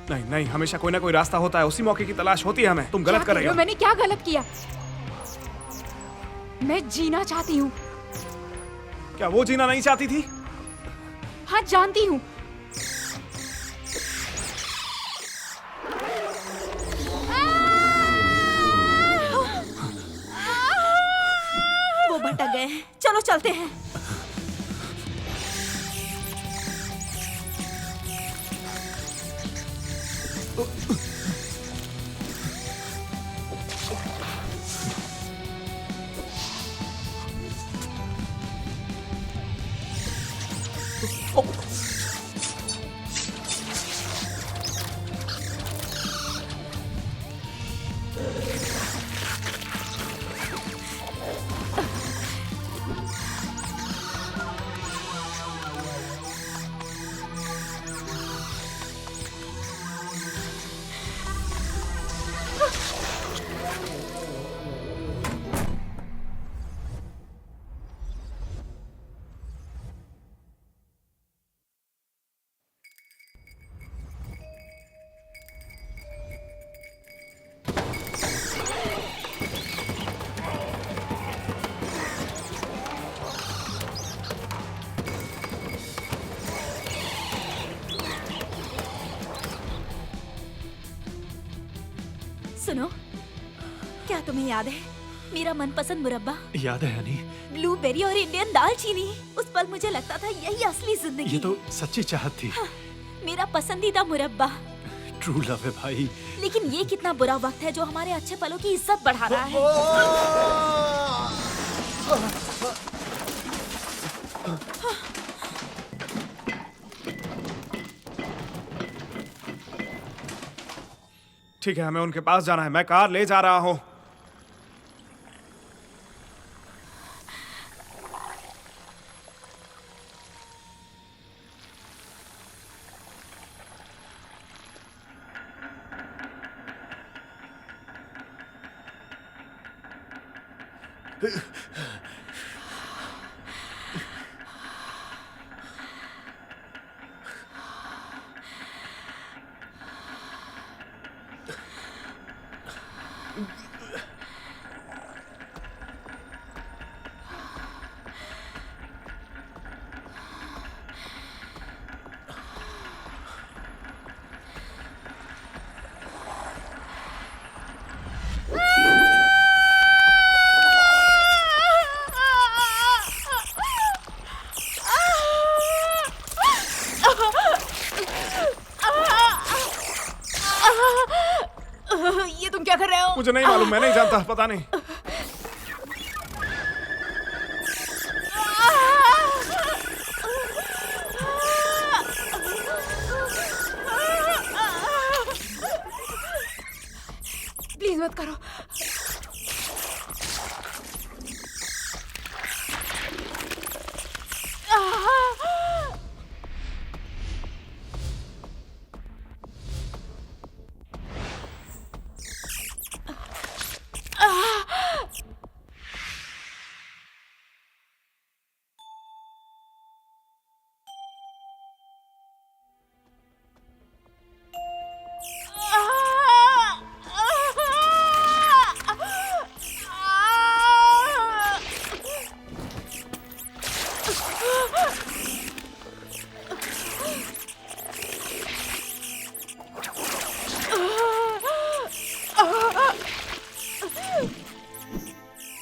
नहीं नहीं, हमेशा कोई ना कोई रास्ता होता है, उसी मौके की तलाश होती है हमें। तुम गलत कर रही हो। मैंने क्या गलत किया? मैं जीना चाहती हूँ। क्या वो जीना नहीं चाहती थी? हाँ जानती हूँ। वो भटक गए, चलो चलते हैं। सुनो, क्या तुम्हें याद है मेरा मनपसंद मुरब्बा? याद है हनी? ब्लूबेरी और इंडियन दालचीनी। उस पल मुझे लगता था यही असली जिंदगी। ये तो सच्ची चाहत थी। हाँ, मेरा पसंदीदा मुरब्बा। ट्रू लव है भाई। लेकिन ये कितना बुरा वक्त है जो हमारे अच्छे पलों की इज्जत बढ़ा रहा है। ठीक है, हमें उनके पास जाना है। मैं कार ले जा रहा हूँ। ये तुम क्या कर रहे हो? मुझे नहीं मालूम, मैं नहीं जानता, पता नहीं। मत करो।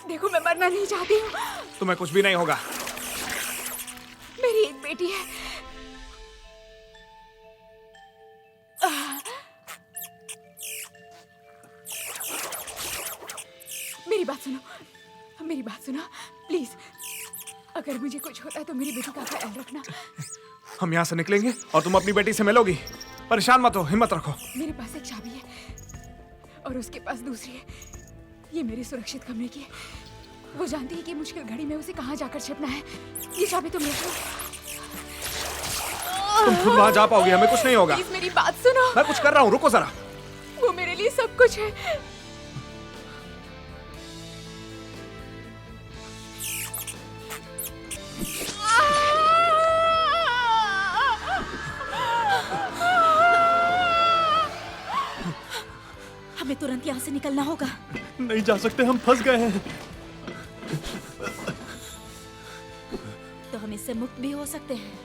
देखो, मैं मरना नहीं चाहती हूँ। तुम्हें कुछ भी नहीं होगा। मेरी एक बेटी है। मेरी बात सुनो, मेरी बात सुनो प्लीज। अगर मुझे कुछ होता है तो मेरी बेटी का ख्याल रखना। हम यहाँ से निकलेंगे और तुम अपनी बेटी से मिलोगी। परेशान मत हो, हिम्मत रखो। मेरे पास एक चाबी है और उसके पास दूसरी है। ये मेरे सुरक्षित कमरे की है। वो जानती है कि मुश्किल घड़ी में उसे कहाँ जाकर छिपना है। ये चाबी तुम ले लो। तुम खुद वहाँ जा पाओगी, हमें कुछ नहीं होगा। प्लीज मेरी बात सुनो। मैं कुछ कर रहा हूँ, रुको जरा। वो मेरे लिए सब कुछ है। हमें तुरंत यहाँ से निकलना होगा। नहीं जा सकते, हम फंस गए हैं। तो हम इससे मुक्त भी हो सकते हैं।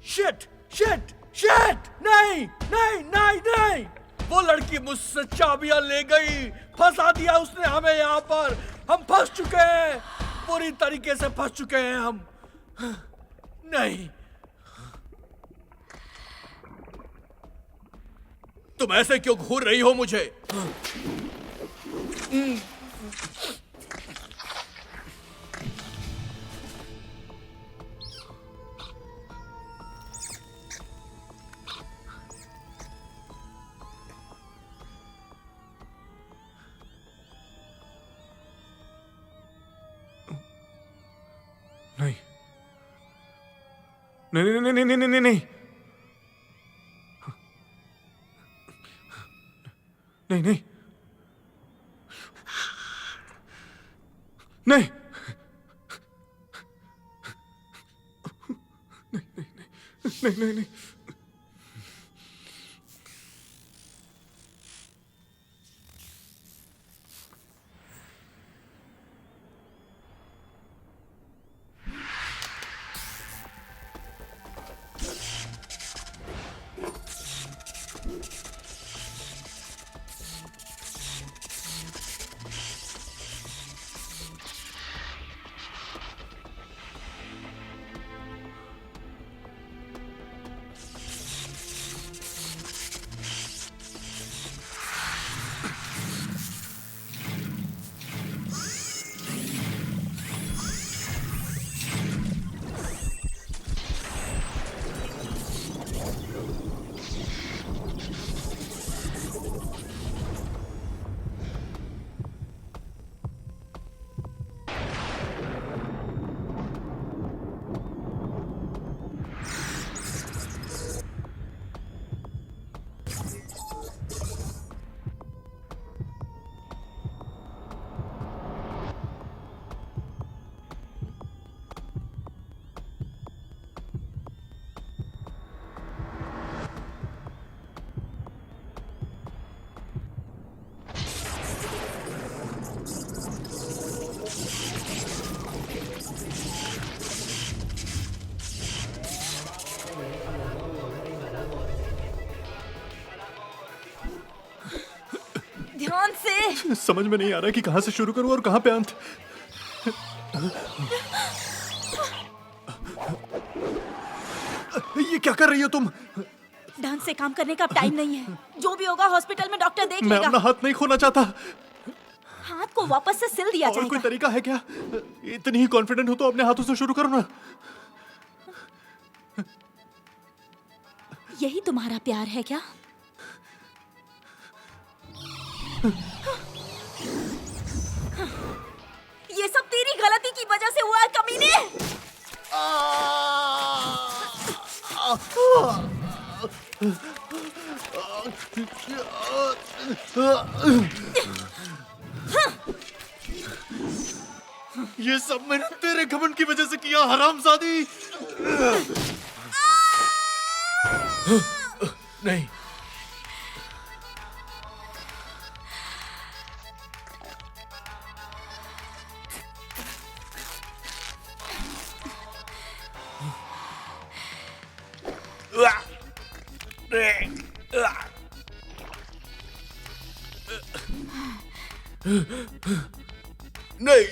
Shit shit shit! नहीं नहीं नहीं नहीं! वो लड़की मुझसे चाबियां ले गई। फंसा दिया उसने हमें यहाँ पर। हम फंस चुके हैं, पूरी तरीके से फंस चुके हैं हम। नहीं, तुम ऐसे क्यों घूर रही हो मुझे? नहीं नहीं नहीं नहीं नहीं नहीं नहीं नहीं नहीं नहीं नहीं नहीं नहीं नहीं। ध्यान से। समझ में नहीं आ रहा कि कहां से शुरू करूं और कहां पे अंत। ये क्या कर रही हो तुम? ढंग से काम करने का अब टाइम नहीं है। जो भी होगा हॉस्पिटल में डॉक्टर देख मैं लेगा। अपना हाथ नहीं खोना चाहता। हाथ को वापस से सिल दिया और कोई जाएगा। तरीका है क्या? इतनी ही कॉन्फिडेंट हो तो अपने हाथों से शुरू करो ना। यही तुम्हारा प्यार है क्या? ये सब तेरी गलती की वजह से हुआ है, कमीने। ये सब मैंने तेरे घमंड की वजह से किया, हरामजादी। नहीं, नहीं,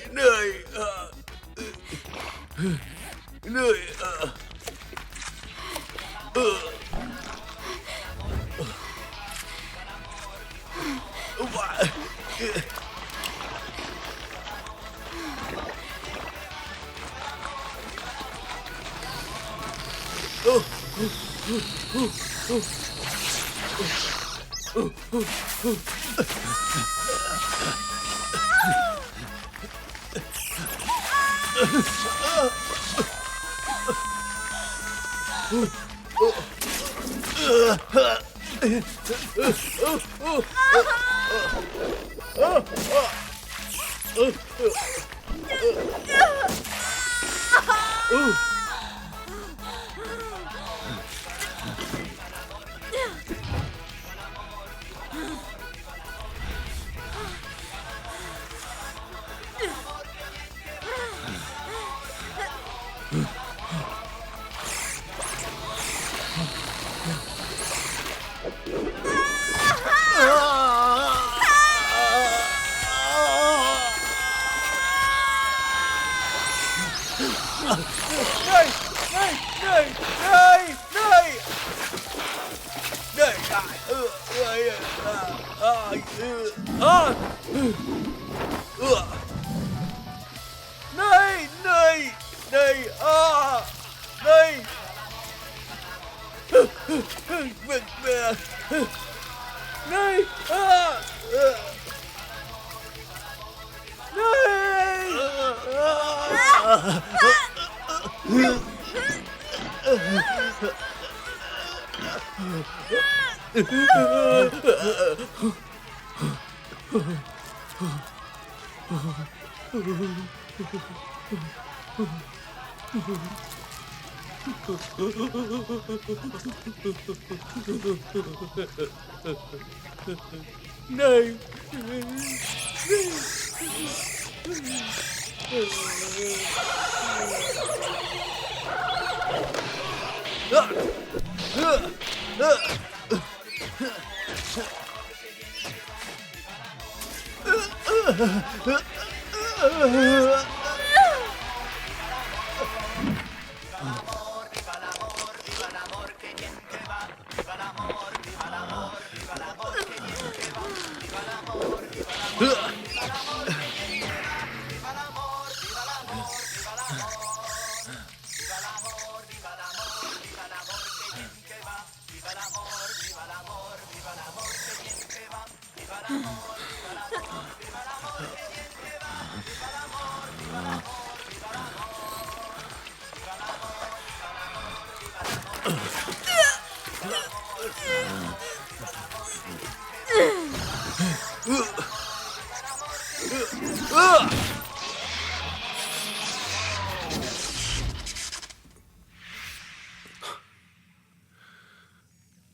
नहीं, नहीं,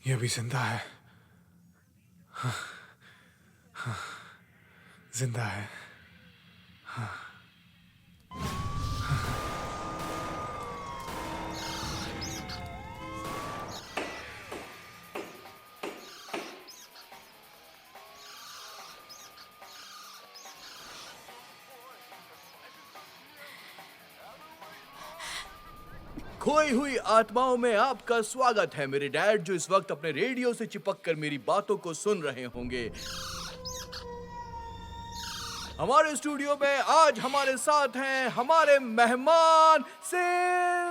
ये भी जिंदा है। जिंदा है। खोई हुई आत्माओं में आपका स्वागत है मेरे डैड, जो इस वक्त अपने रेडियो से चिपक कर मेरी बातों को सुन रहे होंगे। हमारे स्टूडियो में आज हमारे साथ हैं हमारे मेहमान सिंड्रेलो।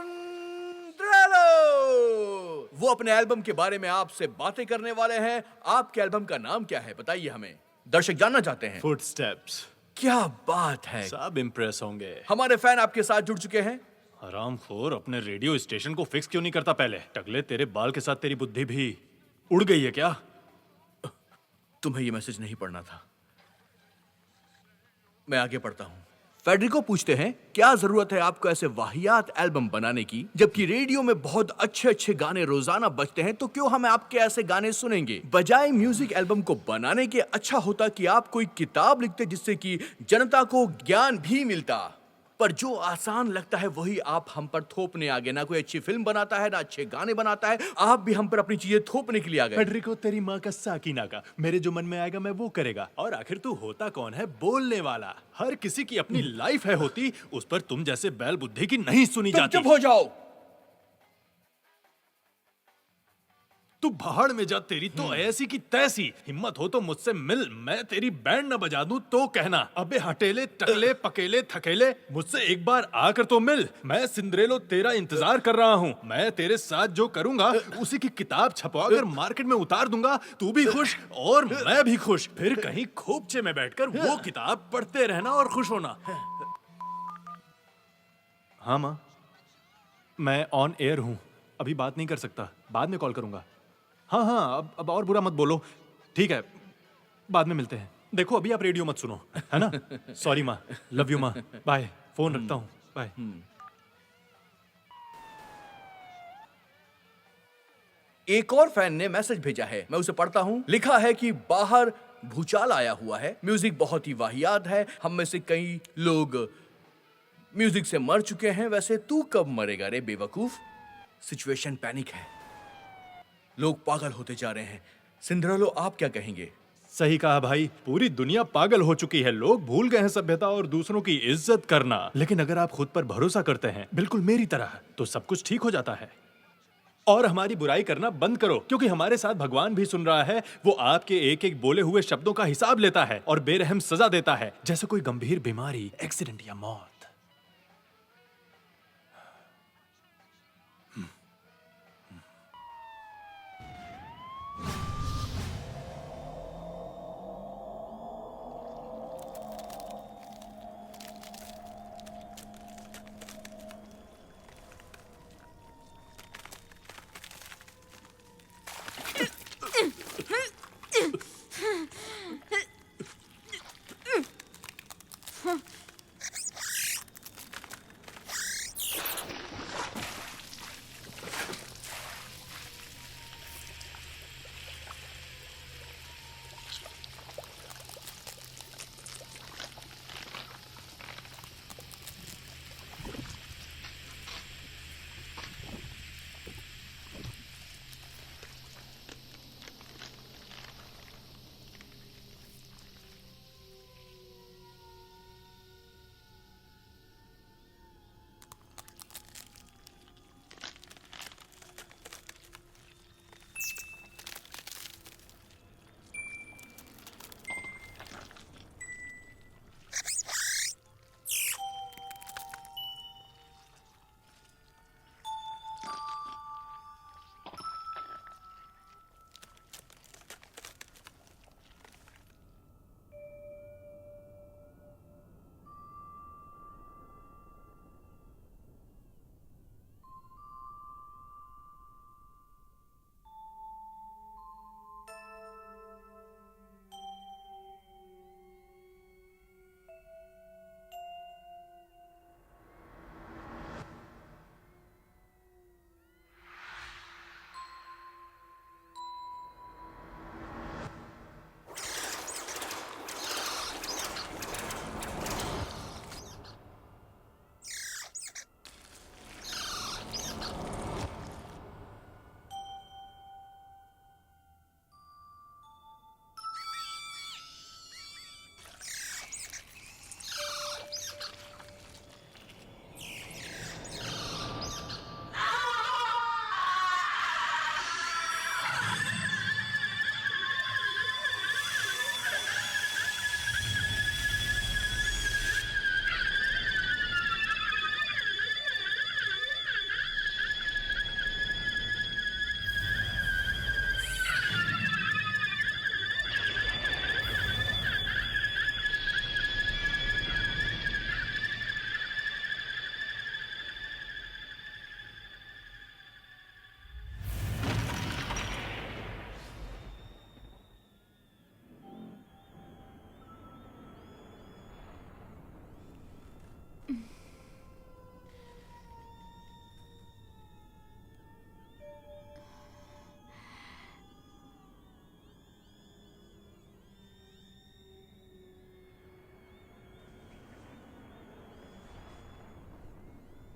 वो अपने एल्बम के बारे में आपसे बातें करने वाले हैं। आपके एल्बम का नाम क्या है बताइए हमें, दर्शक जानना चाहते हैं। फुटस्टेप्स। क्या बात है, सब इम्प्रेस होंगे। हमारे फैन आपके साथ जुड़ चुके हैं। हरामखोर, अपने रेडियो स्टेशन को फिक्स क्यों नहीं करता पहले? टकले, तेरे बाल के साथ तेरी बुद्धि भी उड़ गई है क्या? तुम्हें ये मैसेज नहीं पढ़ना था, मैं आगे पढ़ता हूं। फेडरिको पूछते हैं क्या जरूरत है आपको ऐसे वाहियात एल्बम बनाने की, जबकि रेडियो में बहुत अच्छे अच्छे गाने रोजाना बजते हैं, तो क्यों हम आपके ऐसे गाने सुनेंगे? बजाय म्यूजिक एल्बम को बनाने के अच्छा होता कि आप कोई किताब लिखते जिससे कि जनता को ज्ञान भी मिलता। पर जो आसान लगता है वही आप हम पर थोपने आ गए। ना कोई अच्छी फिल्म बनाता है, ना अच्छे गाने बनाता है, आप भी हम पर अपनी चीजें थोपने के लिए आ गए। फेडरिको, तेरी माँ का साकीना का, मेरे जो मन में आएगा मैं वो करेगा। और आखिर तू होता कौन है? बोलने वाला। हर किसी की अपनी लाइफ है होती, उस पर तुम जैसे बैल बुद्धि की नहीं सुनी जाती। चुप हो जाओ। तू भाड़ में जा, तेरी तो ऐसी की तैसी। हिम्मत हो तो मुझसे मिल, मैं तेरी बैंड न बजा दूं तो कहना। अबे हटेले, टकले, पकेले, थकेले, मुझसे एक बार आकर तो मिल। मैं सिंड्रेलो तेरा इंतजार कर रहा हूँ। मैं तेरे साथ जो करूंगा उसी की किताब छपवाकर मार्केट में उतार दूंगा। तू भी खुश और मैं भी खुश। फिर कहीं खोपचे में बैठकर वो किताब पढ़ते रहना और खुश होना। हाँ माँ, मैं ऑन एयर हूँ, अभी बात नहीं कर सकता, बाद में कॉल करूंगा। हाँ हाँ, अब और बुरा मत बोलो, ठीक है, बाद में मिलते हैं। देखो अभी आप रेडियो मत सुनो, है ना? सॉरी माँ, लव यू माँ, बाय, फोन रखता हूँ, बाय। एक और फैन ने मैसेज भेजा है, मैं उसे पढ़ता हूँ। लिखा है कि बाहर भूचाल आया हुआ है, म्यूजिक बहुत ही वाहियात है, हम में से कई लोग म्यूजिक से मर चुके हैं। वैसे तू कब मरेगा रे बेवकूफ? सिचुएशन पैनिक है, लोग पागल होते जा रहे हैं। सिंड्रेलो आप क्या कहेंगे? सही कहा भाई, पूरी दुनिया पागल हो चुकी है। लोग भूल गए हैं सभ्यता और दूसरों की इज्जत करना। लेकिन अगर आप खुद पर भरोसा करते हैं, बिल्कुल मेरी तरह, तो सब कुछ ठीक हो जाता है। और हमारी बुराई करना बंद करो, क्योंकि हमारे साथ भगवान भी सुन रहा है। वो आपके एक एक बोले हुए शब्दों का हिसाब लेता है और बेरहम सजा देता है, जैसे कोई गंभीर बीमारी, एक्सीडेंट या मौत।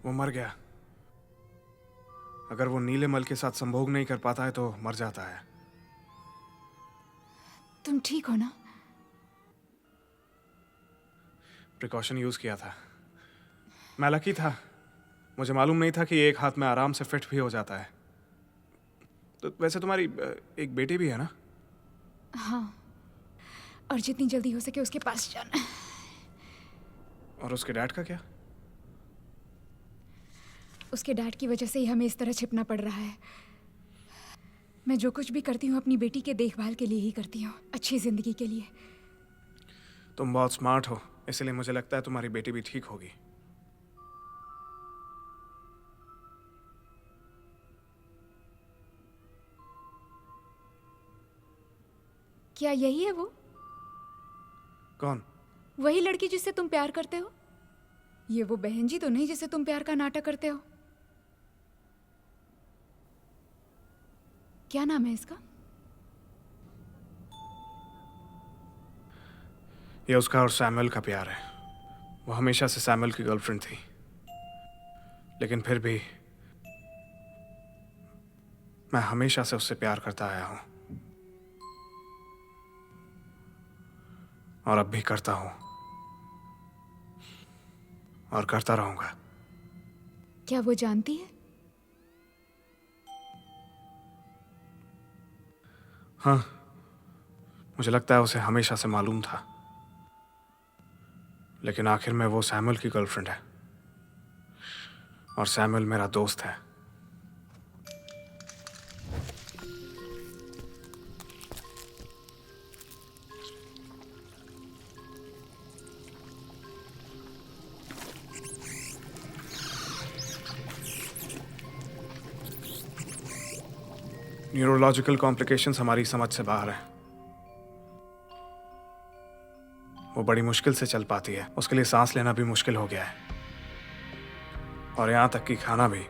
वो मर गया। अगर वो नीलेमल के साथ संभोग नहीं कर पाता है तो मर जाता है। तुम ठीक हो ना? प्रिकॉशन यूज किया था। मैं लकी था, मुझे मालूम नहीं था कि एक हाथ में आराम से फिट भी हो जाता है। तो वैसे तुम्हारी एक बेटी भी है ना? हाँ, और जितनी जल्दी हो सके उसके पास जाना। और उसके डैड का क्या? उसके डैड की वजह से ही हमें इस तरह छिपना पड़ रहा है। मैं जो कुछ भी करती हूँ अपनी बेटी के देखभाल के लिए ही करती हूँ, अच्छी जिंदगी के लिए। तुम बहुत स्मार्ट हो, इसलिए मुझे लगता है तुम्हारी बेटी भी ठीक होगी। क्या यही है वो? कौन? वही लड़की जिससे तुम प्यार करते हो? ये वो बहन जी तो नहीं जिससे तुम प्यार का नाटक करते हो? क्या नाम है इसका? ये उसका और सैमुअल का प्यार है। वो हमेशा से सैमुअल की गर्लफ्रेंड थी, लेकिन फिर भी मैं हमेशा से उससे प्यार करता आया हूं और अब भी करता हूं और करता रहूंगा। क्या वो जानती है? हाँ, मुझे लगता है उसे हमेशा से मालूम था, लेकिन आखिर में वो सैमुअल की गर्लफ्रेंड है और सैमुअल मेरा दोस्त है। न्यूरोलॉजिकल कॉम्प्लिकेशंस हमारी समझ से बाहर है। वो बड़ी मुश्किल से चल पाती है, उसके लिए सांस लेना भी मुश्किल हो गया है और यहाँ तक कि खाना भी।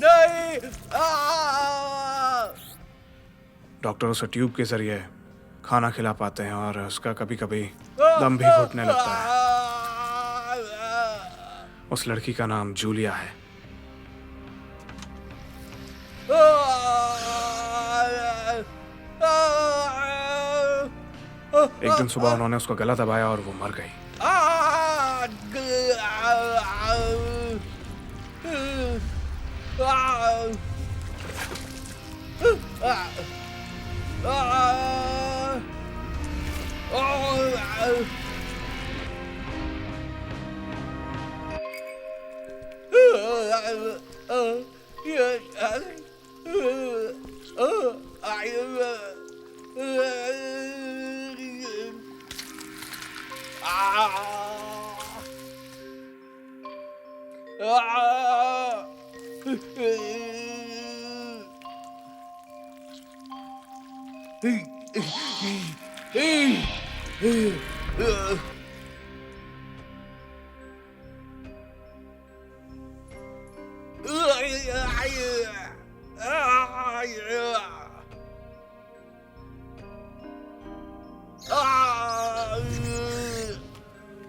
नहीं। डॉक्टर उसे ट्यूब के जरिए खाना खिला पाते हैं और उसका कभी कभी दम भी घुटने लगता है। उस लड़की का नाम जूलिया है। एक दिन सुबह उन्होंने उसका गला दबाया और वो मर गई।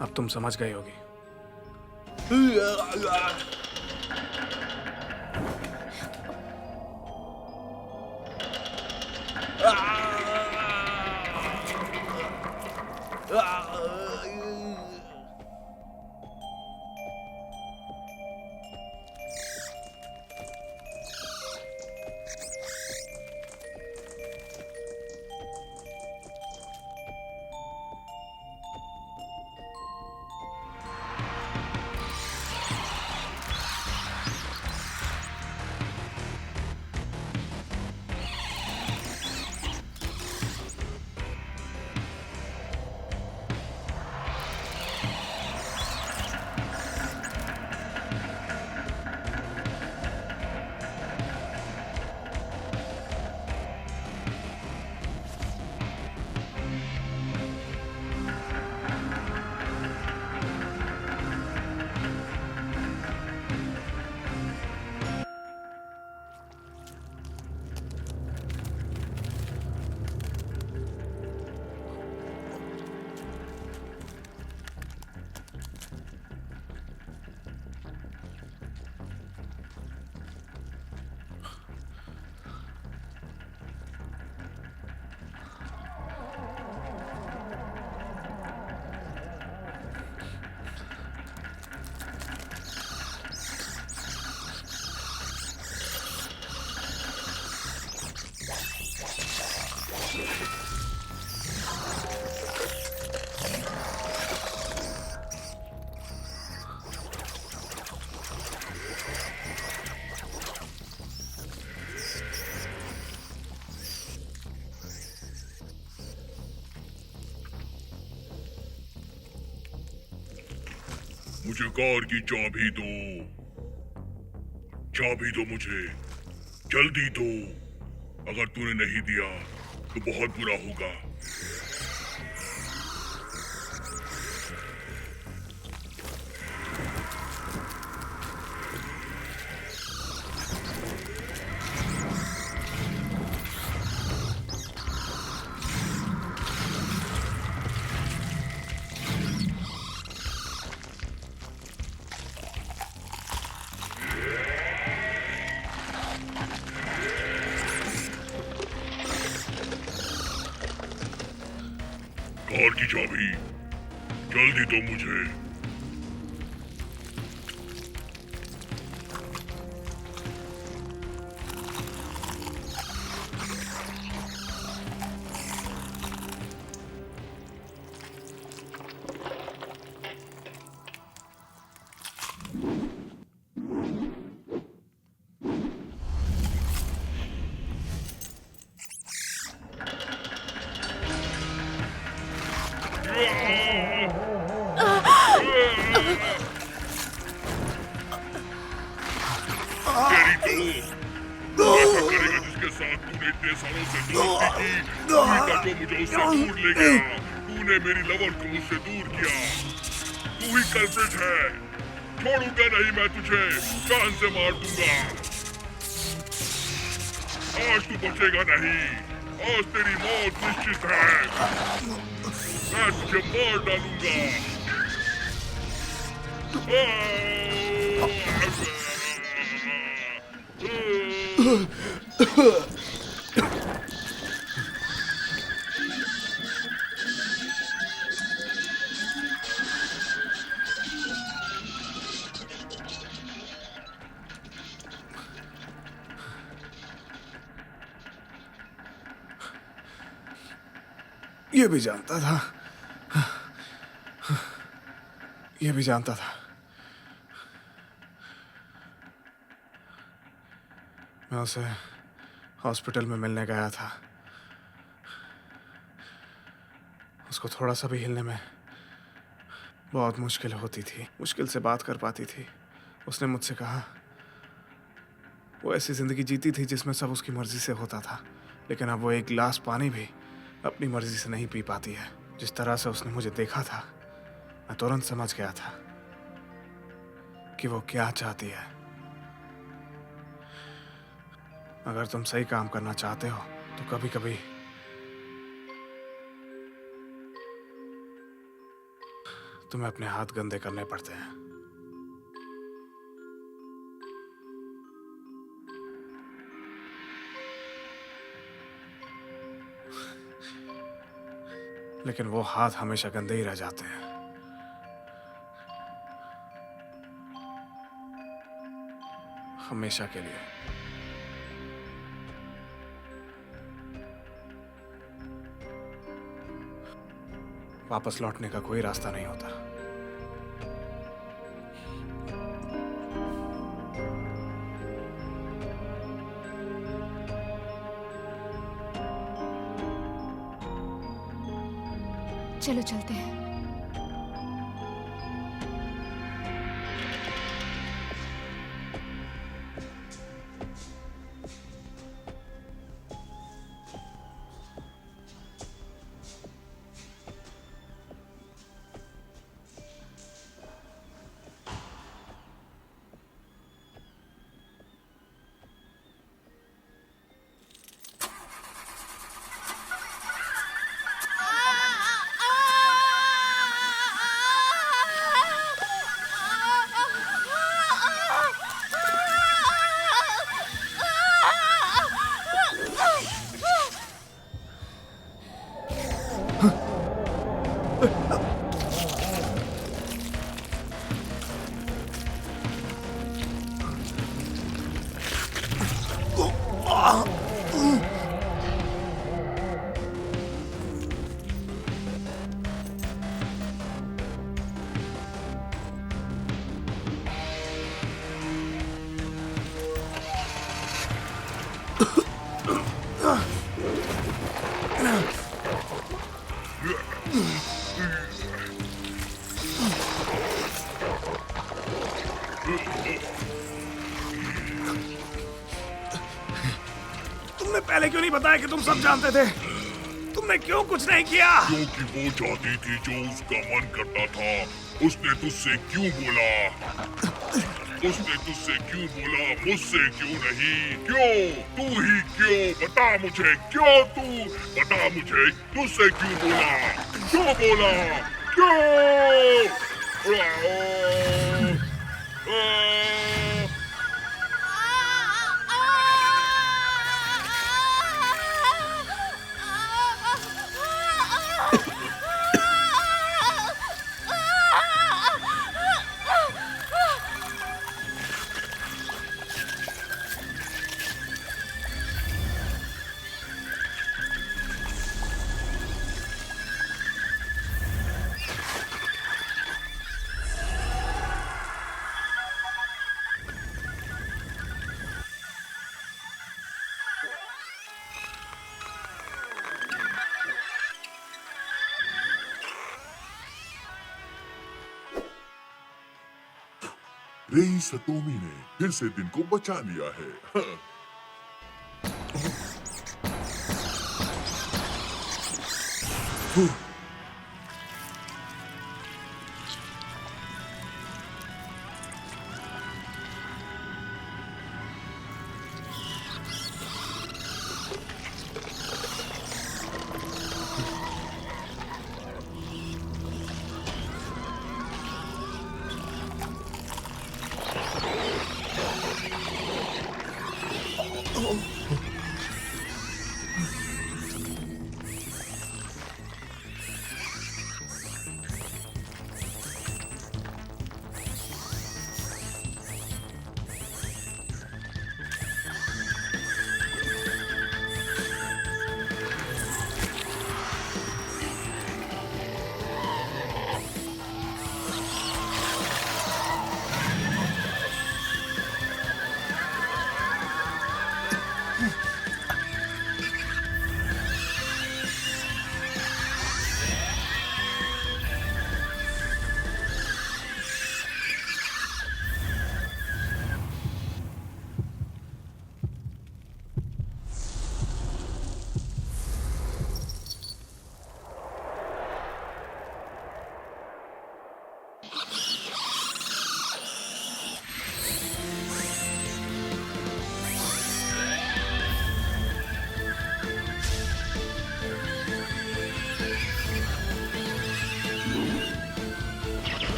अब तुम समझ गई होगी। मुझे कार की चाबी दो। चाबी दो मुझे, जल्दी दो। अगर तूने नहीं दिया तो बहुत बुरा होगा। कार की चाबी, जल्दी दो मुझे। तेरी तो ऐसा करेगा जिसके साथ तूने इतने सालों से दोस्ती की। तूही था जो मुझे उससे दूर ले गया। तूने मेरी लवर को मुझसे दूर किया। तू ही कल्प्रिट है। छोड़ूंगा नहीं मैं तुझे, जान से मार दूंगा। आज तू बचेगा नहीं। आज तेरी मौत निश्चित है। मैं तुझे मार डालूंगा। ये भी जानता था, ये भी जानता था। मैं उसे हॉस्पिटल में मिलने गया था। उसको थोड़ा सा भी हिलने में बहुत मुश्किल होती थी, मुश्किल से बात कर पाती थी। उसने मुझसे कहा वो ऐसी जिंदगी जीती थी जिसमें सब उसकी मर्जी से होता था, लेकिन अब वो एक गिलास पानी भी अपनी मर्जी से नहीं पी पाती है। जिस तरह से उसने मुझे देखा था, मैं तुरंत समझ गया था कि वो क्या चाहती है। अगर तुम सही काम करना चाहते हो तो कभी कभी तुम्हें अपने हाथ गंदे करने पड़ते हैं। लेकिन वो हाथ हमेशा गंदे ही रह जाते हैं। हमेशा के लिए। वापस लौटने का कोई रास्ता नहीं होता। चलो चलते हैं। तुमने पहले क्यों नहीं बताया कि तुम सब जानते थे? तुमने क्यों कुछ नहीं किया? क्योंकि वो चाहती थी जो उसका मन करता था। उसने तुझसे क्यों बोला? उसने तुझसे क्यों बोला? मुझसे क्यों नहीं? क्यों? तू ही क्यों? बता मुझे, क्यों तू? बता मुझे, तुझसे क्यों बोला? क्यों बोला? क्यों? रेई सतोमी ने फिर से दिन को बचा लिया है।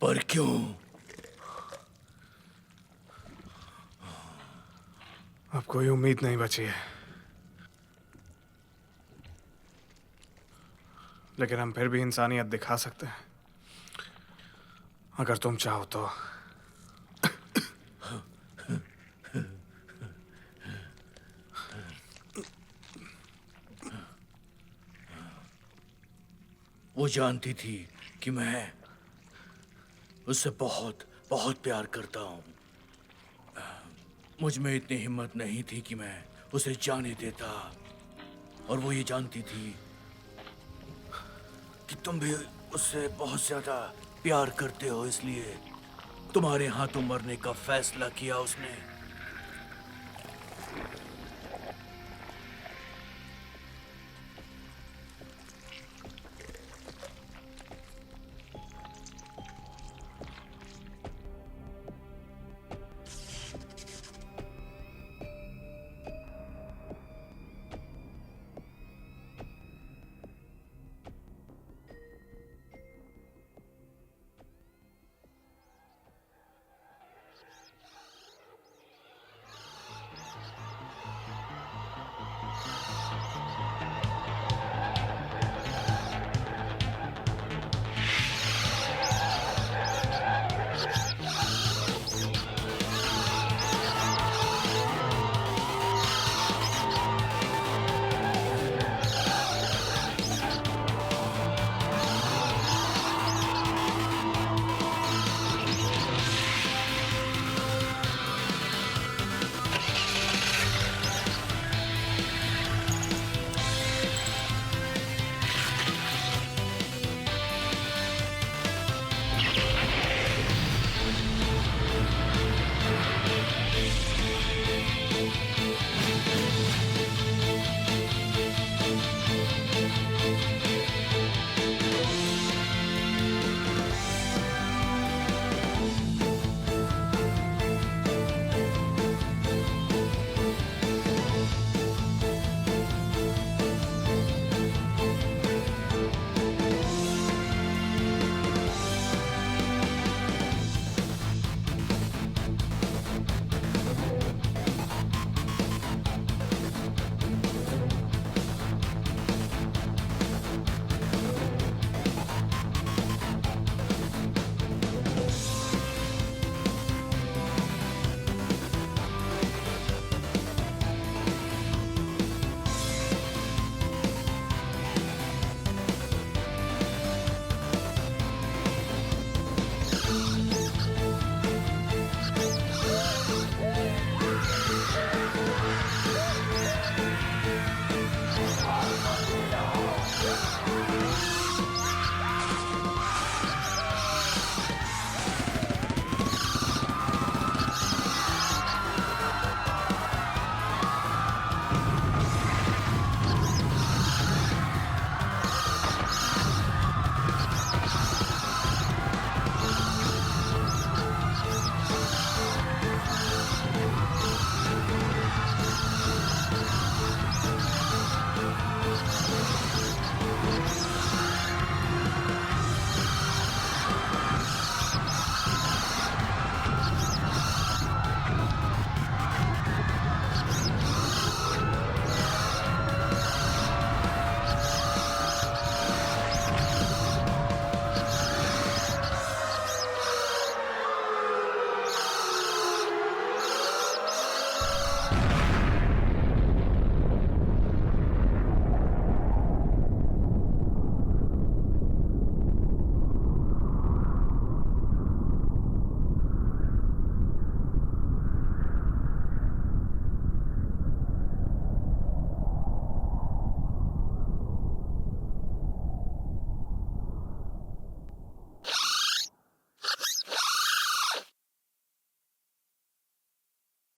पर क्यों? अब कोई उम्मीद नहीं बची है, लेकिन हम फिर भी इंसानियत दिखा सकते हैं अगर तुम चाहो तो। वो जानती थी कि मैं उससे बहुत बहुत प्यार करता हूँ। मुझ में इतनी हिम्मत नहीं थी कि मैं उसे जाने देता, और वो ये जानती थी कि तुम भी उससे बहुत ज्यादा प्यार करते हो, इसलिए तुम्हारे हाथों मरने का फैसला किया उसने।